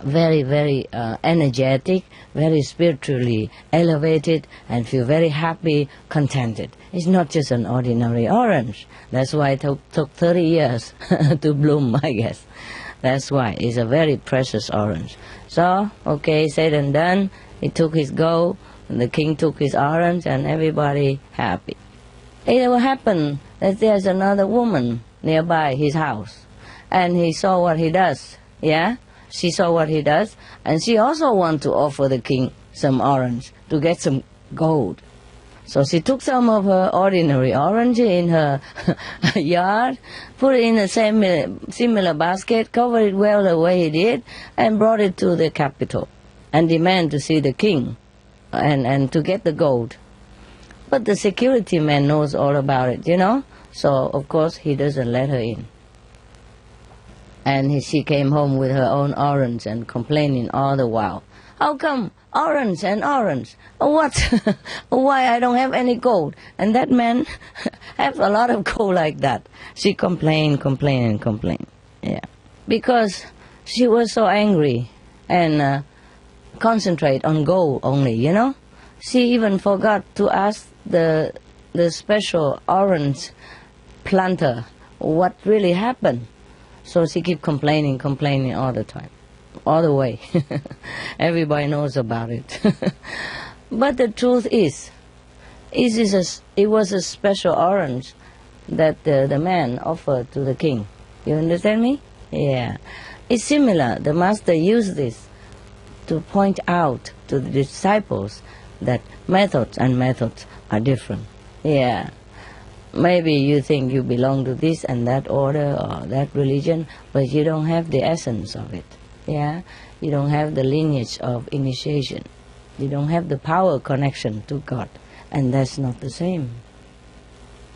very, very energetic, very spiritually elevated, and feel very happy, contented. It's not just an ordinary orange. That's why it took 30 years to bloom, I guess. That's why it's a very precious orange. So, okay, said and done. He took his gold, and the king took his orange, and everybody happy. It will happen that there's another woman nearby his house, and he saw what he does, yeah? She saw what he does, and she also wanted to offer the king some orange to get some gold. So she took some of her ordinary orange in her yard, put it in a similar basket, covered it well the way he did, and brought it to the capital and demanded to see the king and to get the gold. But the security man knows all about it, you know, so of course he doesn't let her in. And she came home with her own orange and complaining all the while. How come orange and orange? What? Why I don't have any gold? And that man has a lot of gold like that. She complained. Yeah, because she was so angry and concentrate on gold only, you know. She even forgot to ask the special orange planter what really happened. So she kept complaining all the time, all the way. Everybody knows about it. But the truth is, it was a special orange that the man offered to the king. You understand me? Yeah. It's similar. The master used this to point out to the disciples that methods are different. Yeah. Maybe you think you belong to this and that order or that religion, but you don't have the essence of it. Yeah? You don't have the lineage of initiation. You don't have the power connection to God. And that's not the same.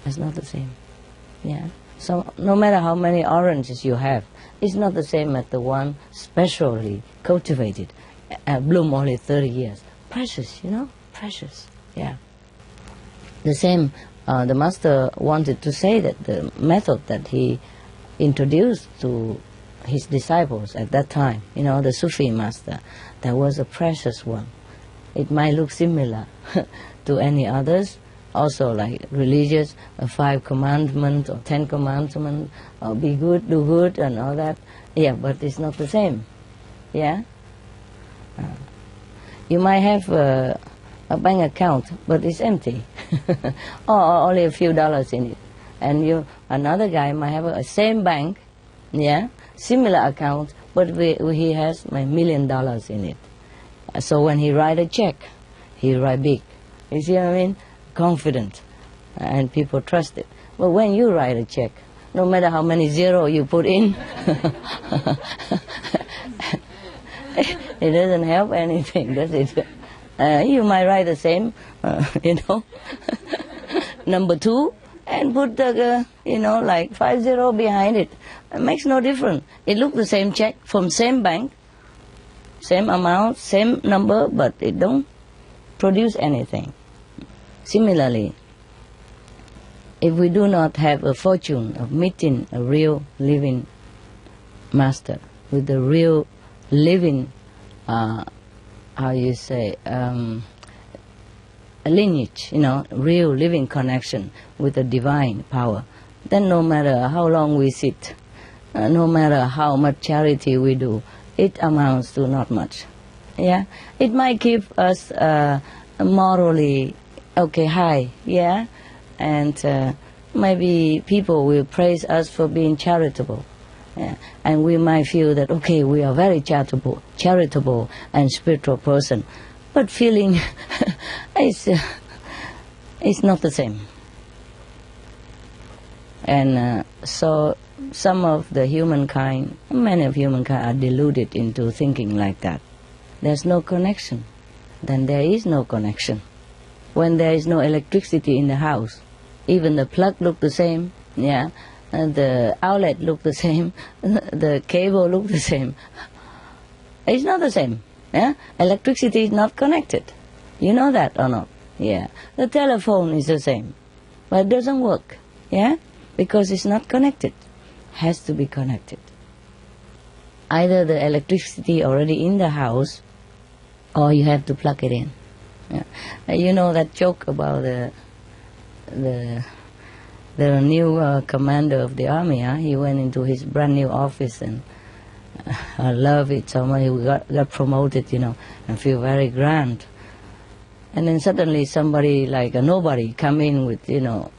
That's not the same. Yeah? So no matter how many oranges you have, it's not the same as the one specially cultivated, bloom only 30 years. Precious, you know? Precious. Yeah. The same, the master wanted to say that the method that he introduced to his disciples at that time, you know, the Sufi master, that was a precious one. It might look similar to any others, also like religious, 5 commandments or 10 commandments, or be good, do good, and all that. Yeah, but it's not the same. Yeah? You might have a bank account, but it's empty, or only a few dollars in it. And another guy might have a same bank, yeah, similar account, but he has $1 million in it. So when he write a check, he write big. You see what I mean? Confident, and people trust it. But when you write a check, no matter how many zero you put in, it doesn't help anything, does it? You might write the same, you know, number 2, and put the, you know, like 50 behind it. It makes no difference. It looks the same check from same bank, same amount, same number, but it don't produce anything. Similarly, if we do not have a fortune of meeting a real living master with a real living, how you say, a lineage, you know, real living connection with the divine power, then no matter how long we sit, no matter how much charity we do, it amounts to not much. Yeah, it might keep us morally high. Yeah, and maybe people will praise us for being charitable. Yeah. And we might feel that, okay, we are very charitable and spiritual person, but feeling it's not the same. And so some of the humankind, many of humankind are deluded into thinking like that. There's no connection. Then there is no connection. When there is no electricity in the house, even the plug look the same, yeah, and the outlet look the same, the cable look the same. It's not the same. Yeah? Electricity is not connected. You know that or not? Yeah. The telephone is the same, but it doesn't work. Yeah? Because it's not connected. Has to be connected. Either the electricity already in the house, or you have to plug it in. Yeah. You know that joke about the new commander of the army, he went into his brand new office and I love it so much. He got promoted, you know, and feel very grand. And then suddenly somebody like a nobody come in with, you know,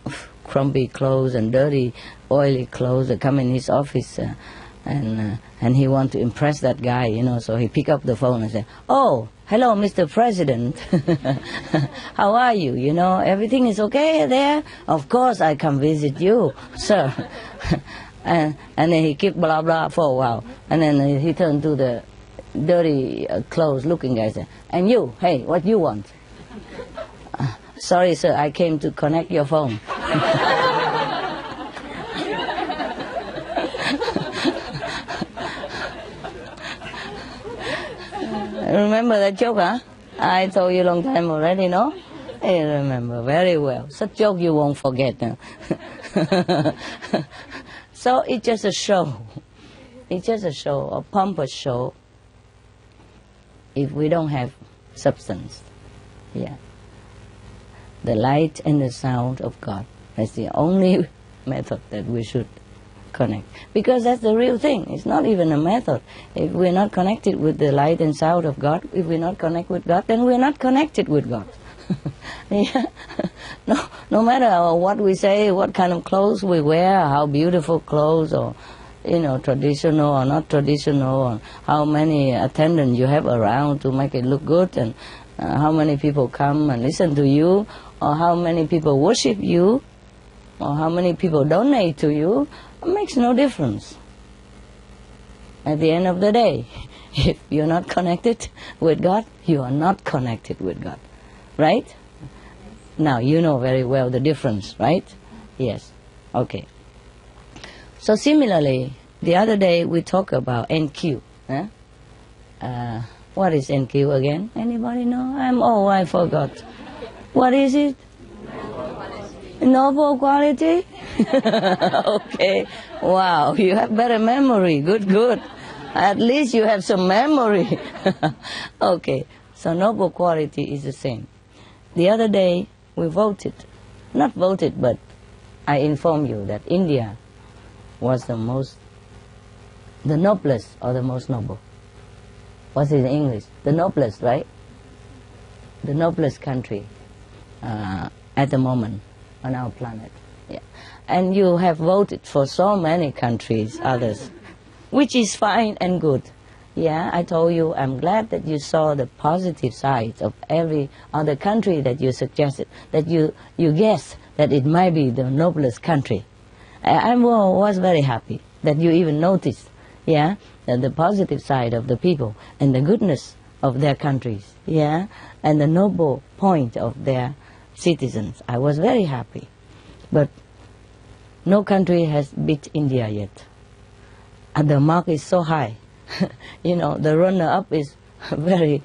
crumpy clothes and dirty, oily clothes. They come in his office and he want to impress that guy, you know, so he pick up the phone and say, "Oh, hello, Mr. President. How are you? You know, everything is okay there? Of course I come visit you, sir." and then he keep blah blah for a while, and then he turned to the dirty clothes looking guy and said, "And you, hey, what you want?" "Sorry, sir, I came to connect your phone." Remember that joke, huh? I told you a long time already, no? I remember very well. Such joke you won't forget. So it's just a show. It's just a show, a pompous show, if we don't have substance. Yeah. The light and the sound of God. That's the only method that we should connect. Because that's the real thing. It's not even a method. If we're not connected with the light and sound of God, if we're not connected with God, then we're not connected with God. Yeah. No matter what we say, what kind of clothes we wear, how beautiful clothes, or you know, traditional or not traditional, or how many attendants you have around to make it look good, and how many people come and listen to you, or how many people worship you, or how many people donate to you, it makes no difference. At the end of the day, if you're not connected with God, you are not connected with God. Right? Now, you know very well the difference, right? Yes. Okay. So similarly, the other day we talked about NQ. What is NQ again? Anybody know? I forgot. What is it? Noble quality? Okay. Wow, you have better memory. Good. At least you have some memory. Okay. So noble quality is the same. The other day we voted. Not voted, but I informed you that India was the noblest or the most noble. What's it in English? The noblest, right? The noblest country at the moment on our planet. Yeah. And you have voted for so many countries, others, which is fine and good. Yeah, I told you I'm glad that you saw the positive sides of every other country that you suggested, that you guessed that it might be the noblest country. I was very happy that you even noticed, yeah, that the positive side of the people and the goodness of their countries, yeah, and the noble point of their citizens. I was very happy. But no country has beat India yet. And the mark is so high. You know, the runner-up is very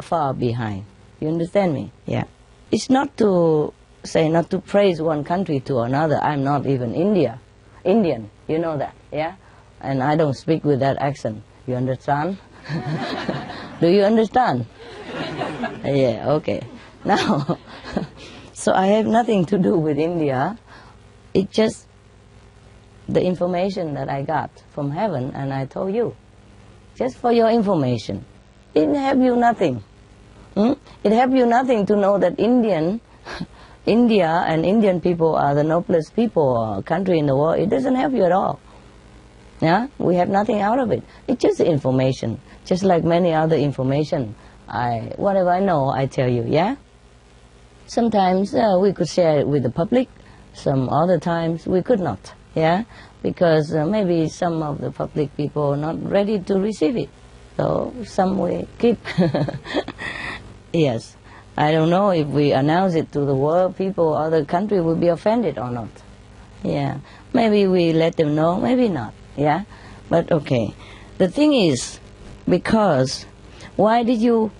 far behind. You understand me? Yeah. It's not to say, not to praise one country to another. I'm not even Indian. You know that, yeah? And I don't speak with that accent. You understand? Do you understand? Yeah, okay. Now, so I have nothing to do with India. It's just the information that I got from heaven, and I told you. Just for your information. It help you nothing. It help you nothing to know that India and Indian people are the noblest people or country in the world. It doesn't help you at all. Yeah? We have nothing out of it. It's just information. Just like many other information. Whatever I know, I tell you, yeah? Sometimes we could share it with the public. Some other times we could not, yeah? Because maybe some of the public people are not ready to receive it. So some we keep. Yes. I don't know if we announce it to the world, people, other country will be offended or not. Yeah. Maybe we let them know, maybe not. Yeah. But okay. The thing is, because why did you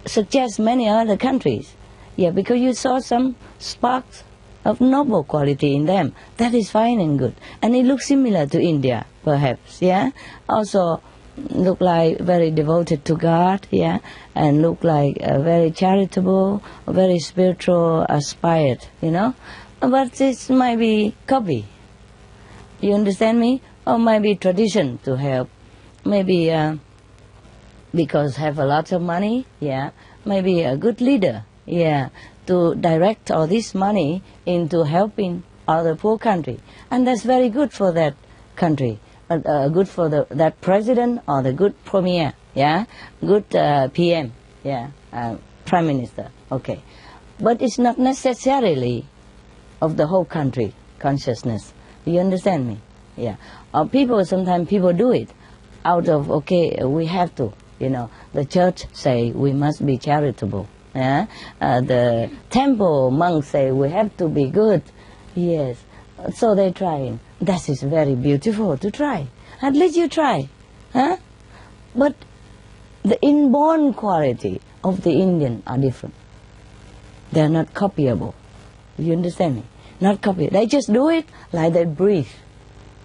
suggest many other countries? Yeah, because you saw some sparks of noble quality in them. That is fine and good. And it looks similar to India, perhaps, yeah? Also look like very devoted to God, yeah? And look like very charitable, very spiritual, aspired, you know? But this might be copy. You understand me? Or might be tradition to help. Maybe because have a lot of money, yeah? Maybe a good leader, yeah? To direct all this money into helping other poor country. And that's very good for that country. good for that president or the good premier, yeah, good PM, yeah, prime minister, okay. But it's not necessarily of the whole country consciousness. You understand me? Yeah. Sometimes people do it out of, okay, we have to, the church say we must be charitable. Yeah? The temple monks say we have to be good. Yes. So they try. That is very beautiful to try. At least you try. Huh? But the inborn quality of the Indian are different. They are not copyable. You understand me? Not copy. They just do it like they breathe.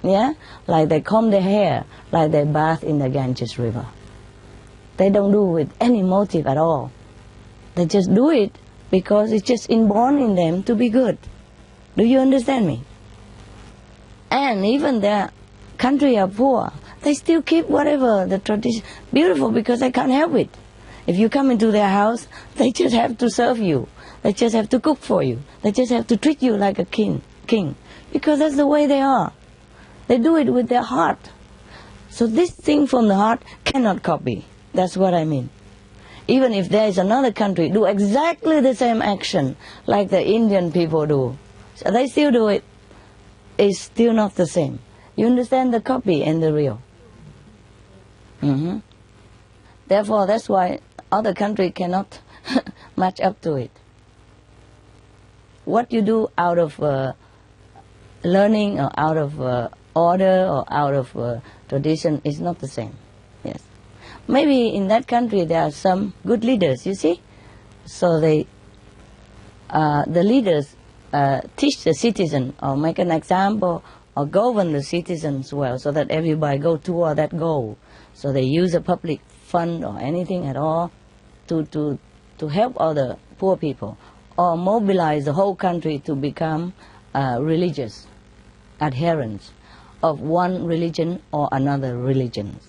Yeah? Like they comb their hair, like they bath in the Ganges River. They don't do it with any motive at all. They just do it because it's just inborn in them to be good. Do you understand me? And even their country are poor, they still keep whatever the tradition. Beautiful because they can't help it. If you come into their house, they just have to serve you. They just have to cook for you. They just have to treat you like a king. Because that's the way they are. They do it with their heart. So this thing from the heart cannot copy. That's what I mean. Even if there is another country do exactly the same action like the Indian people do, so they still do it. It's still not the same. You understand the copy and the real. Therefore, that's why other country cannot match up to it. What you do out of learning or out of order or out of tradition is not the same. Yes. Maybe in that country there are some good leaders, you see. So the leaders teach the citizen or make an example or govern the citizens well so that everybody go toward that goal. So they use a public fund or anything at all to help other poor people or mobilize the whole country to become religious adherents of one religion or another religion.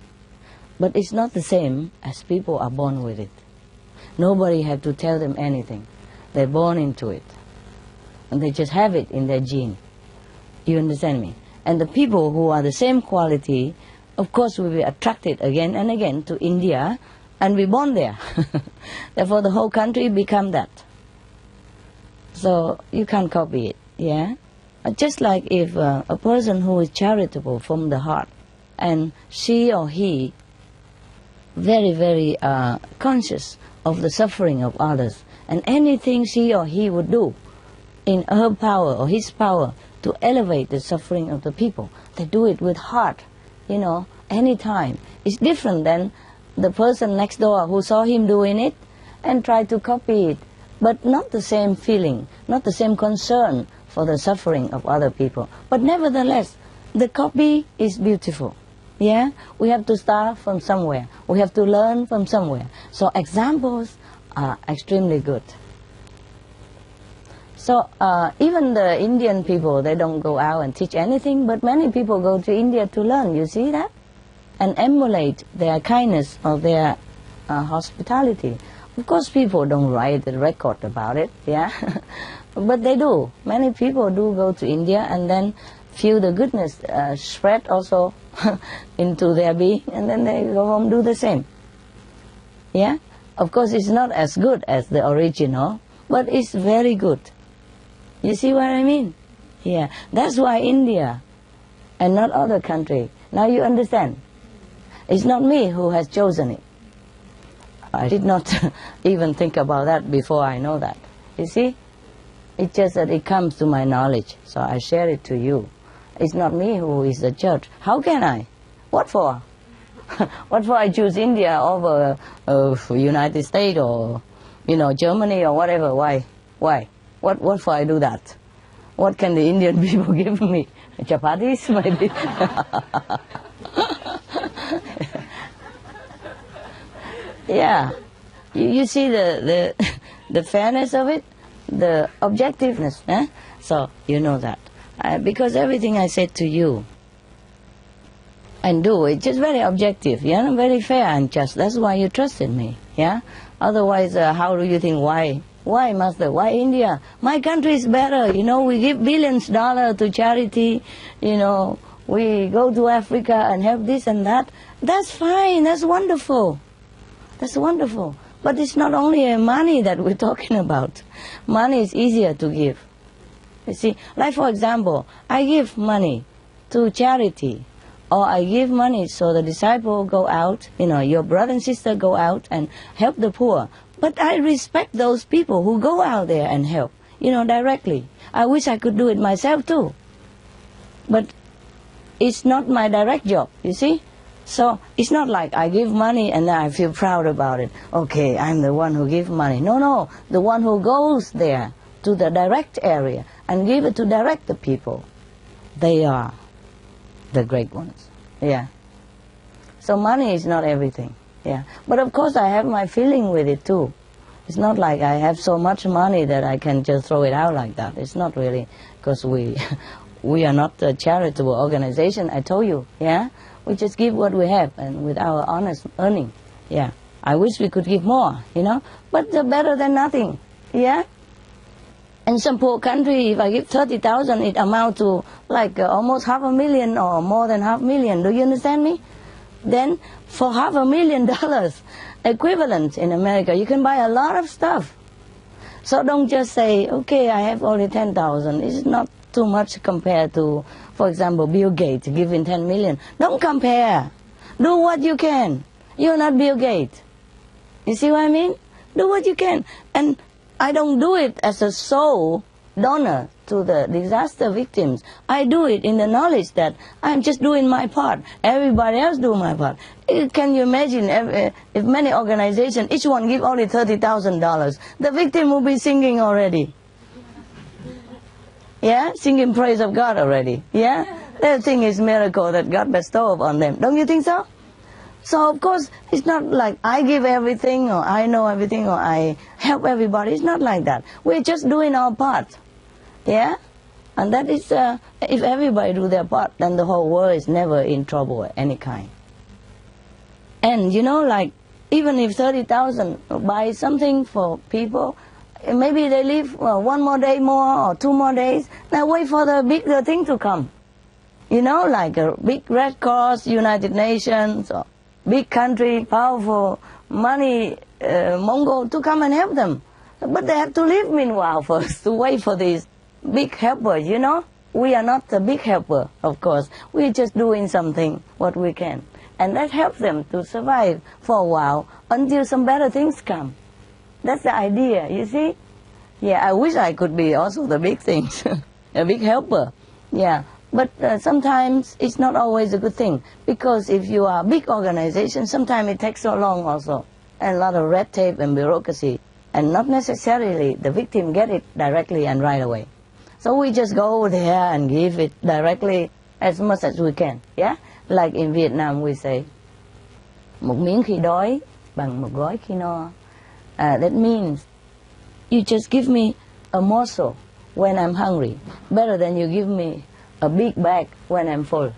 But it's not the same as people are born with it. Nobody have to tell them anything. They're born into it. And they just have it in their gene. You understand me? And the people who are the same quality, of course, will be attracted again and again to India and be born there. Therefore, the whole country become that. So you can't copy it, yeah? Just like if a person who is charitable from the heart and she or he very, very conscious of the suffering of others, and anything she or he would do in her power or his power to elevate the suffering of the people, they do it with heart, any time. It's different than the person next door who saw him doing it and tried to copy it, but not the same feeling, not the same concern for the suffering of other people. But nevertheless, the copy is beautiful. Yeah, we have to start from somewhere. We have to learn from somewhere. So examples are extremely good. So even the Indian people, they don't go out and teach anything, but many people go to India to learn. You see that? And emulate their kindness or their hospitality. Of course, people don't write the record about it, yeah, but they do. Many people do go to India and then feel the goodness spread also into their being, and then they go home do the same. Yeah, of course it's not as good as the original, but it's very good. You see what I mean? Yeah, that's why India and not other country. Now you understand. It's not me who has chosen it. I did not even think about that before I know that. You see? It's just that it comes to my knowledge, so I share it to you. It's not me who is the judge. How can I? What for? What for I choose India over United States or, Germany or whatever? Why? What for I do that? What can the Indian people give me? Chapatis, maybe? Yeah. You see the fairness of it? The objectiveness. Eh? So, you know that. Because everything I said to you and do, it's just very objective, yeah? Very fair and just. That's why you trusted me, yeah? Otherwise, how do you think, why? Why, Master? Why India? My country is better, we give billions of dollars to charity, we go to Africa and help this and that. That's fine, that's wonderful. That's wonderful. But it's not only money that we're talking about. Money is easier to give. You see, like for example, I give money to charity, or I give money so the disciple go out, your brother and sister go out and help the poor. But I respect those people who go out there and help, directly. I wish I could do it myself too. But it's not my direct job, you see? So it's not like I give money and then I feel proud about it. Okay, I'm the one who gives money. No, the one who goes there to the direct area and give it to direct the people. They are the great ones. Yeah. So money is not everything. Yeah. But of course I have my feeling with it too. It's not like I have so much money that I can just throw it out like that. It's not really, because we are not a charitable organization, I told you. Yeah. We just give what we have and with our honest earning. Yeah. I wish we could give more, but better than nothing. Yeah. In some poor country, if I give 30,000, it amounts to like almost $500,000 or more than $500,000. Do you understand me? Then for $500,000 equivalent in America, you can buy a lot of stuff. So don't just say, okay, I have only 10,000. It's not too much compared to, for example, Bill Gates giving 10 million. Don't compare. Do what you can. You're not Bill Gates. You see what I mean? Do what you can. And I don't do it as a sole donor to the disaster victims. I do it in the knowledge that I'm just doing my part. Everybody else do my part. Can you imagine if many organizations, each one give only $30,000, the victim will be singing already. Yeah, singing praise of God already. Yeah, that thing is miracle that God bestowed on them. Don't you think so? So of course, it's not like I give everything or I know everything or I help everybody. It's not like that. We're just doing our part. Yeah? And that is, if everybody do their part, then the whole world is never in trouble of any kind. And like, even if 30,000 buy something for people, maybe they live one more day more or 2 more days. Now wait for the bigger thing to come. Like a big Red Cross, United Nations, or big country, powerful, money, Mongol to come and help them. But they have to live meanwhile first to wait for these big helpers, We are not the big helper, of course. We're just doing something, what we can. And that helps them to survive for a while until some better things come. That's the idea, you see? Yeah, I wish I could be also the big things, a big helper. Yeah, but sometimes it's not always a good thing. Because if you are a big organization, sometimes it takes so long also. And a lot of red tape and bureaucracy. And not necessarily the victim get it directly and right away. So we just go there and give it directly as much as we can. Yeah? Like in Vietnam we say, một miếng khi đói bằng một gói khi no. That means you just give me a morsel when I'm hungry, better than you give me a big bag when I'm full.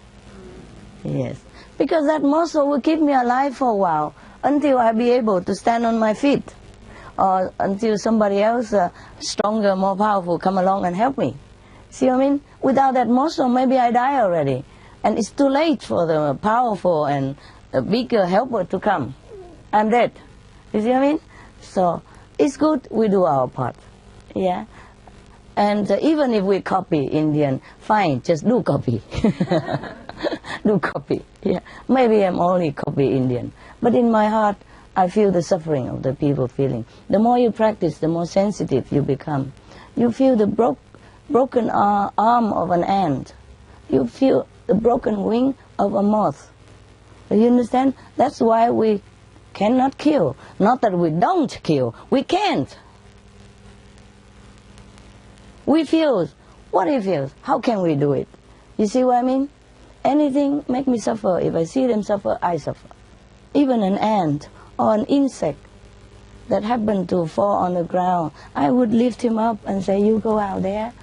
Yes, because that morsel will keep me alive for a while until I be able to stand on my feet, or until somebody else stronger, more powerful come along and help me. See what I mean? Without that morsel, maybe I die already, and it's too late for the powerful and bigger helper to come. I'm dead. You see what I mean? So it's good we do our part, yeah. And even if we copy Indian, fine, just do copy. Do copy, yeah. Maybe I'm only copy Indian, but in my heart, I feel the suffering of the people feeling. The more you practice, the more sensitive you become. You feel the broken arm of an ant. You feel the broken wing of a moth. Do you understand? That's why we cannot kill. Not that we don't kill. We can't. We feel what he feels. How can we do it? You see what I mean? Anything make me suffer. If I see them suffer, I suffer. Even an ant or an insect that happened to fall on the ground, I would lift him up and say, you go out there.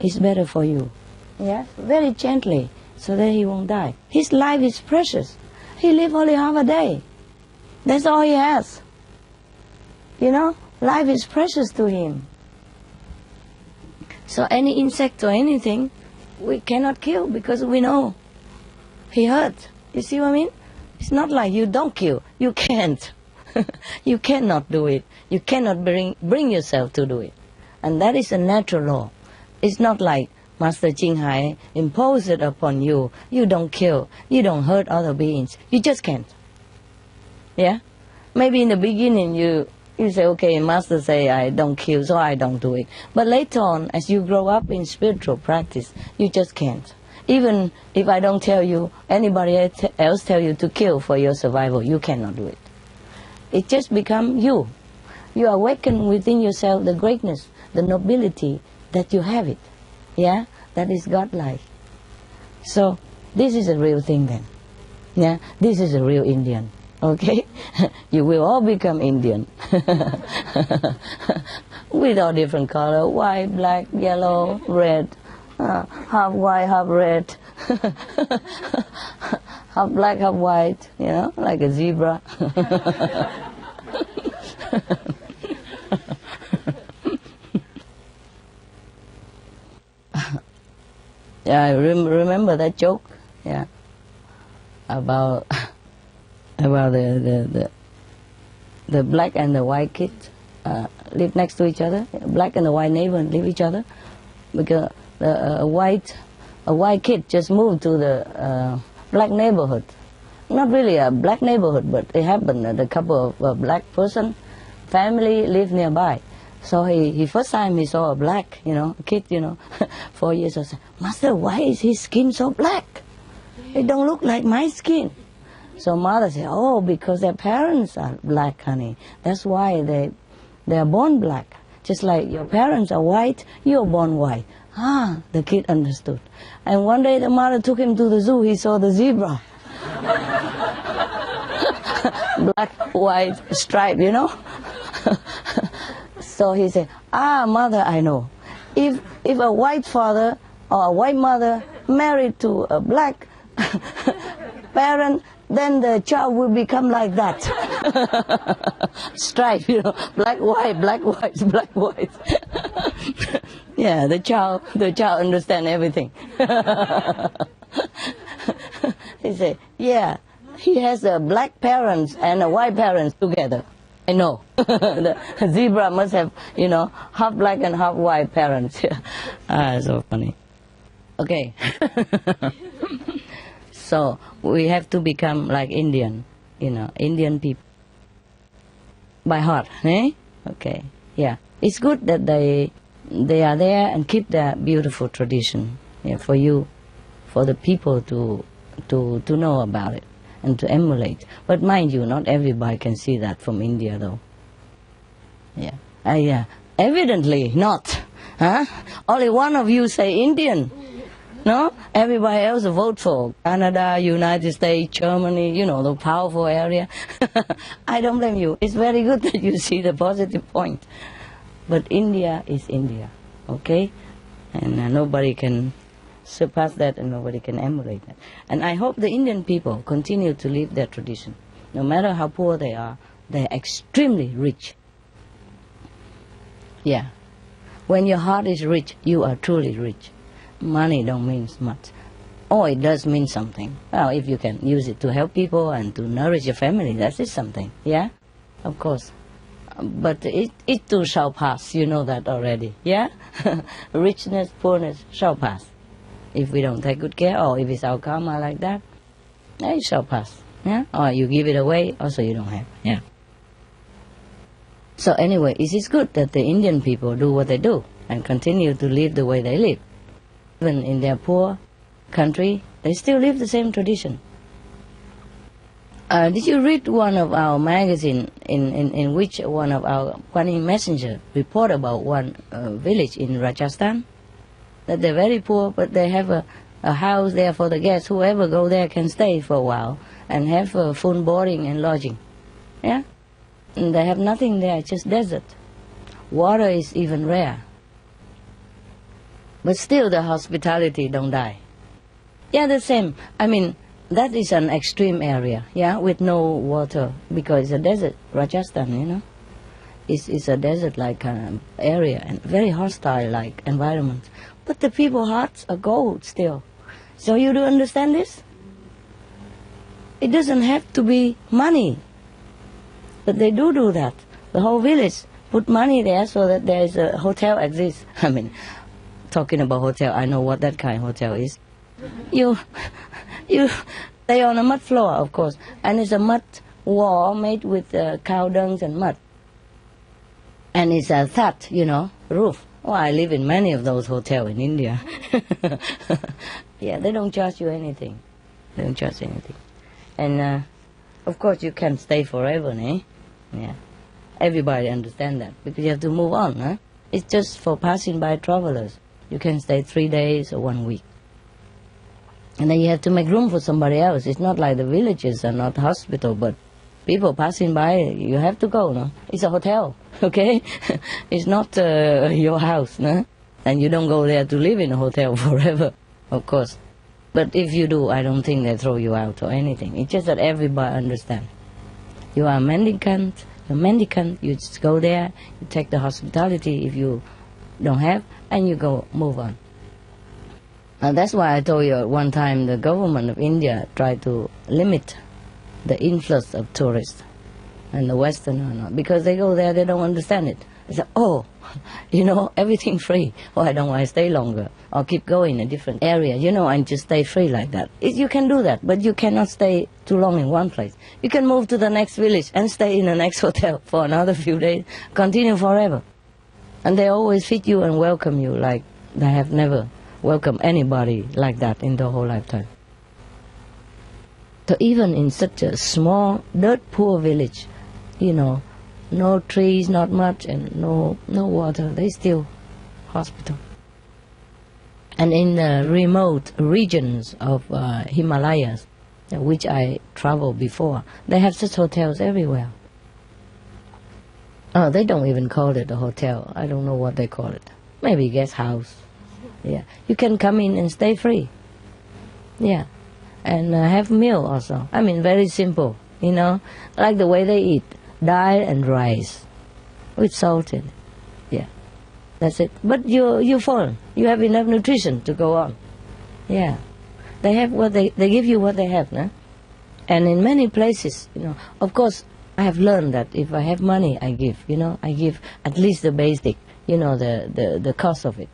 It's better for you. Yeah? Very gently, so that he won't die. His life is precious. He lives only half a day. That's all he has. Life is precious to him. So any insect or anything, we cannot kill because we know he hurt. You see what I mean? It's not like you don't kill. You can't. You cannot do it. You cannot bring yourself to do it. And that is a natural law. It's not like Master Ching Hai imposed it upon you. You don't kill. You don't hurt other beings. You just can't. Yeah? Maybe in the beginning you say, okay, Master say I don't kill, so I don't do it. But later on, as you grow up in spiritual practice, you just can't. Even if I don't tell you, anybody else tell you to kill for your survival, you cannot do it. It just becomes you. You awaken within yourself the greatness, the nobility that you have it. Yeah? That is godlike. So, this is a real thing then. Yeah? This is a real Indian. Okay? You will all become Indian. With all different color, white, black, yellow, red, half white, half red, half black, half white, you know, like a zebra. Yeah, I remember that joke, yeah, about the black and the white kid live next to each other. Black and the white neighbor live each other because a white kid just moved to the black neighborhood. Not really a black neighborhood, but it happened that a couple of black person family live nearby. So he first time he saw a black, a kid, 4 years old, said, Master, why is his skin so black? It don't look like my skin. So mother said, oh, because their parents are black, honey. That's why they are born black. Just like your parents are white, you're born white. Ah, the kid understood. And one day the mother took him to the zoo, he saw the zebra. Black, white, stripe, So he said, mother, I know. If a white father or a white mother married to a black parent, then the child will become like that. Stripe, black, white, black, white, black, white. Yeah, the child understand everything. He said, yeah, he has a black parents and a white parents together. I know. The zebra must have, half black and half white parents. So funny. Okay. So we have to become like Indian, Indian people. By heart, eh? Okay, yeah. It's good that they are there and keep that beautiful tradition, for you, for the people to know about it and to emulate. But mind you, not everybody can see that from India, though. Yeah, evidently not. Huh? Only one of you say Indian. No? Everybody else vote for Canada, United States, Germany, the powerful area. I don't blame you. It's very good that you see the positive point. But India is India, okay? And nobody can surpass that and nobody can emulate that. And I hope the Indian people continue to live their tradition. No matter how poor they are, they're extremely rich. Yeah. When your heart is rich, you are truly rich. Money don't mean much. Oh, it does mean something. Well, if you can use it to help people and to nourish your family, that is something. Yeah? Of course. But it too shall pass. You know that already. Yeah? Richness, poorness shall pass. If we don't take good care, or if it's our karma like that, it shall pass. Yeah? Or you give it away, also you don't have. Yeah. So anyway, it is good that the Indian people do what they do and continue to live the way they live. Even in their poor country, they still live the same tradition. Did you read one of our magazine in which one of our Kuan Yin messenger report about one village in Rajasthan? That they're very poor, but they have a house there for the guests. Whoever go there can stay for a while and have full boarding and lodging. Yeah? And they have nothing there, just desert. Water is even rare. But still the hospitality don't die. Yeah, the same. I mean, that is an extreme area, yeah, with no water, because it's a desert, Rajasthan, It's a desert-like area and very hostile-like environment. But the people's hearts are gold still. So you do understand this? It doesn't have to be money. But they do that. The whole village put money there so that there is a hotel exists. I mean, talking about hotel, I know what that kind of hotel is. You stay on a mud floor, of course, and it's a mud wall made with cow dung and mud. And it's a thatch, roof. Oh, I live in many of those hotels in India. Yeah, they don't charge you anything. They don't charge anything. And, of course, you can't stay forever, eh? Yeah. Everybody understand that, because you have to move on, huh? It's just for passing by travelers. You can stay 3 days or 1 week. And then you have to make room for somebody else. It's not like the villages are not hospital, but people passing by, you have to go, no? It's a hotel, okay? It's not your house, no? And you don't go there to live in a hotel forever, of course. But if you do, I don't think they throw you out or anything. It's just that everybody understands. You are a mendicant, you just go there, you take the hospitality if you don't have, and you go move on. And that's why I told you at one time the government of India tried to limit the influx of tourists and the Westerner, because they go there, they don't understand it. They say, oh, everything free. Oh, I don't want to stay longer. Or keep going in a different area, and just stay free like that. You can do that, but you cannot stay too long in one place. You can move to the next village and stay in the next hotel for another few days, continue forever. And they always feed you and welcome you like they have never welcomed anybody like that in their whole lifetime. So even in such a small, dirt-poor village, no trees, not much, and no water, they still hospital. And in the remote regions of Himalayas, which I traveled before, they have such hotels everywhere. Oh, they don't even call it a hotel. I don't know what they call it. Maybe guest house. Yeah, you can come in and stay free. Yeah, and have meal also. I mean, very simple, like the way they eat. Dal and rice with salted. Yeah, that's it. But you're full. You have enough nutrition to go on. Yeah, they have what they give you what they have, no? And in many places, of course, I have learned that if I have money, I give. I give at least the basic, the cost of it.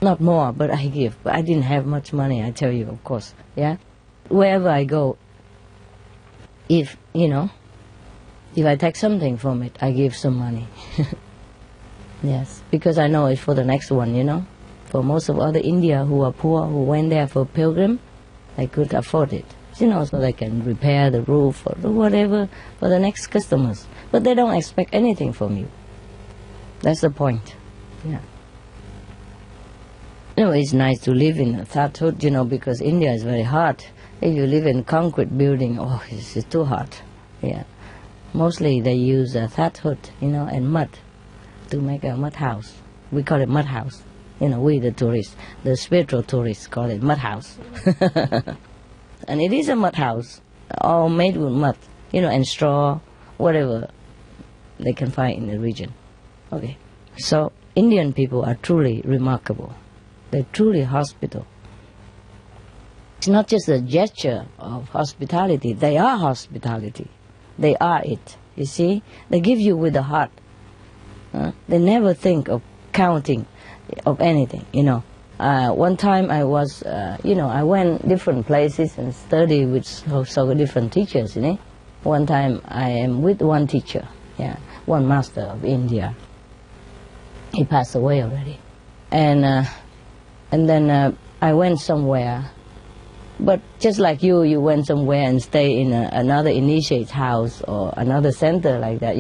Not more, but I give. But I didn't have much money, I tell you, of course. Yeah, wherever I go, if I take something from it, I give some money. Yes, because I know it's for the next one, For most of other India who are poor, who went there for pilgrim, they could afford it, so they can repair the roof or whatever for the next customers. But they don't expect anything from you. That's the point. Yeah. It's nice to live in a thatch hut, because India is very hot. If you live in concrete building, it's too hot. Yeah. Mostly they use a thatch hut, and mud to make a mud house. We call it mud house. We the tourists, the spiritual tourists call it mud house. And it is a mud house, all made with mud, and straw, whatever they can find in the region. Okay. So Indian people are truly remarkable. They're truly hospitable. It's not just a gesture of hospitality. They are hospitality. They are it, you see. They give you with the heart. They never think of counting of anything, One time I was, I went different places and studied with so different teachers, One time I am with one teacher, one master of India. He passed away already. And then I went somewhere. But just like you went somewhere and stay in another initiate's house or another center like that,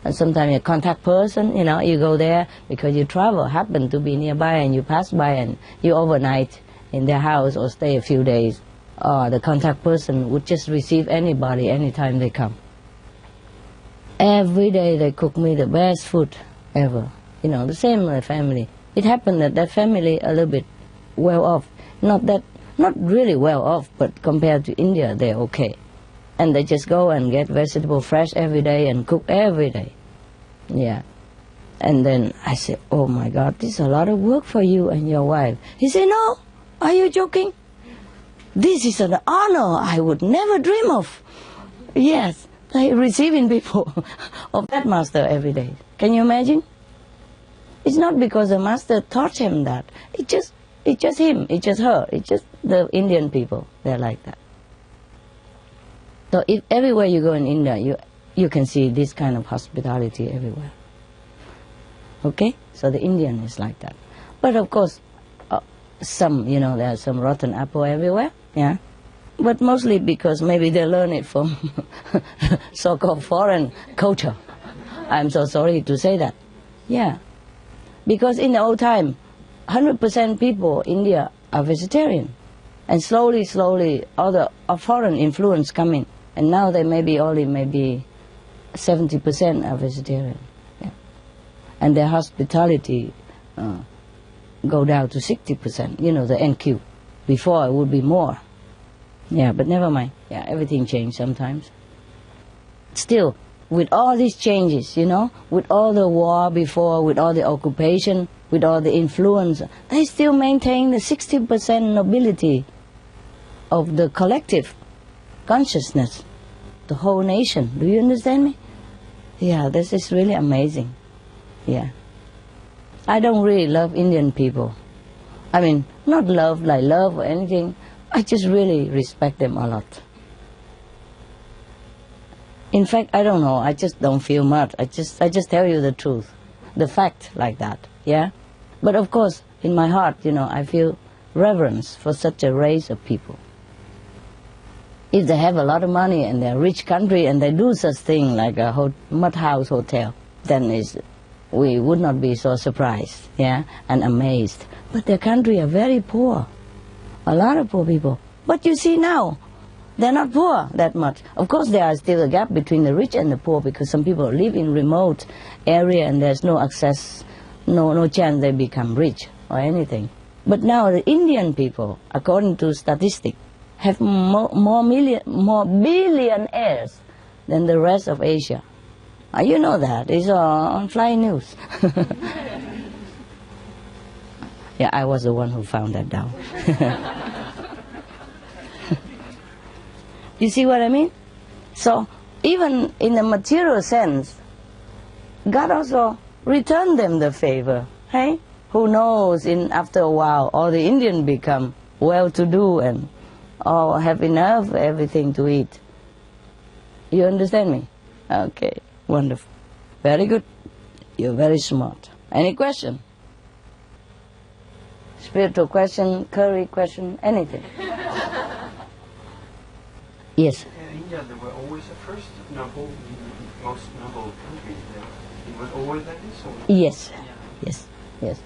And sometimes a contact person, you go there because you travel, happen to be nearby and you pass by and you overnight in their house or stay a few days. Or the contact person would just receive anybody anytime they come. Every day they cook me the best food ever. The same family. It happened that family a little bit well off. Not really well off, but compared to India, they're okay. And they just go and get vegetable fresh every day and cook every day. Yeah. And then I said, oh my God, this is a lot of work for you and your wife. He said, no, are you joking? This is an honor I would never dream of. Yes, they receiving people of that master every day. Can you imagine? It's not because the master taught him that. It's just him, it's just her, it's just the Indian people. They're like that. So if everywhere you go in India, you can see this kind of hospitality everywhere. Okay? So the Indian is like that. But of course, some, there are some rotten apple everywhere, yeah? But mostly because maybe they learn it from so-called foreign culture. I'm so sorry to say that. Yeah. Because in the old time, 100% people in India are vegetarian. And slowly, all the foreign influence come in. And now they maybe 70% are vegetarian. Yeah. And their hospitality go down to 60%, the NQ. Before it would be more. Yeah, but never mind. Yeah, everything changed sometimes. Still, with all these changes, with all the war before, with all the occupation, with all the influence, they still maintain the 60% nobility of the collective consciousness, the whole nation. Do you understand me? Yeah, this is really amazing. Yeah. I don't really love Indian people. I mean, not love like love or anything. I just really respect them a lot. In fact, I don't know, I just don't feel much. I just tell you the truth, the fact like that, yeah? But of course, in my heart, I feel reverence for such a race of people. If they have a lot of money and they're a rich country and they do such thing like a mud house hotel, then we would not be so surprised, yeah, and amazed. But their country are very poor, a lot of poor people. But you see now, they're not poor that much. Of course, there is still a gap between the rich and the poor because some people live in remote area and there's no access, no chance they become rich or anything. But now the Indian people, according to statistics, have more billionaires than the rest of Asia. You know that. It's on Fly News. Yeah, I was the one who found that down. You see what I mean? So, even in the material sense, God also returned them the favor. Hey? Who knows, after a while, all the Indians become well-to-do and all have enough everything to eat. You understand me? Okay, wonderful. Very good. You're very smart. Any question? Spiritual question, curry question, anything? Yes. In India, they were always the first noble, most noble country. It was always like this? Or? Yes. Yes. Yes.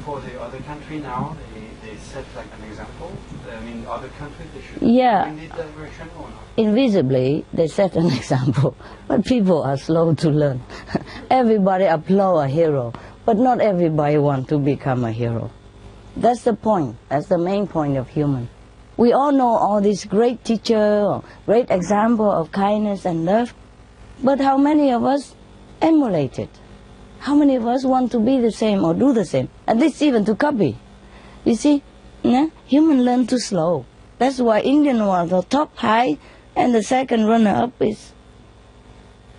For the other country now, they set like an example. I mean, other countries, they should yeah. in that direction or not? Invisibly, they set an example. But people are slow to learn. Everybody applaud a hero, but not everybody wants to become a hero. That's the point. That's the main point of human. We all know all these great teacher, or great example of kindness and love, but how many of us emulate it? How many of us want to be the same or do the same? At least even to copy. You see, human learn too slow. That's why Indian was the top high and the second runner-up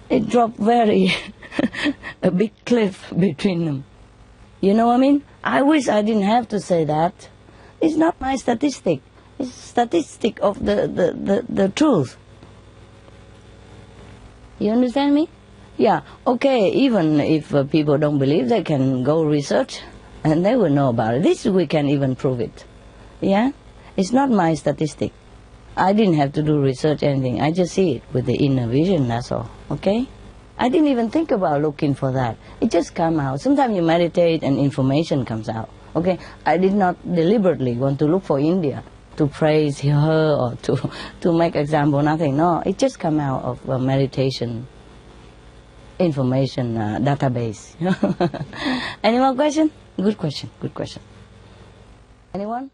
it dropped very, a big cliff between them. You know what I mean? I wish I didn't have to say that. It's not my statistic. It's statistic of the truth. You understand me? Yeah, okay, even if people don't believe, they can go research and they will know about it. This we can even prove it. Yeah? It's not my statistic. I didn't have to do research or anything. I just see it with the inner vision, that's all. Okay? I didn't even think about looking for that. It just comes out. Sometimes you meditate and information comes out. Okay? I did not deliberately want to look for India to praise her or to make example, nothing. No, it just comes out of a meditation information database. Any more question? Good question, good question. Anyone?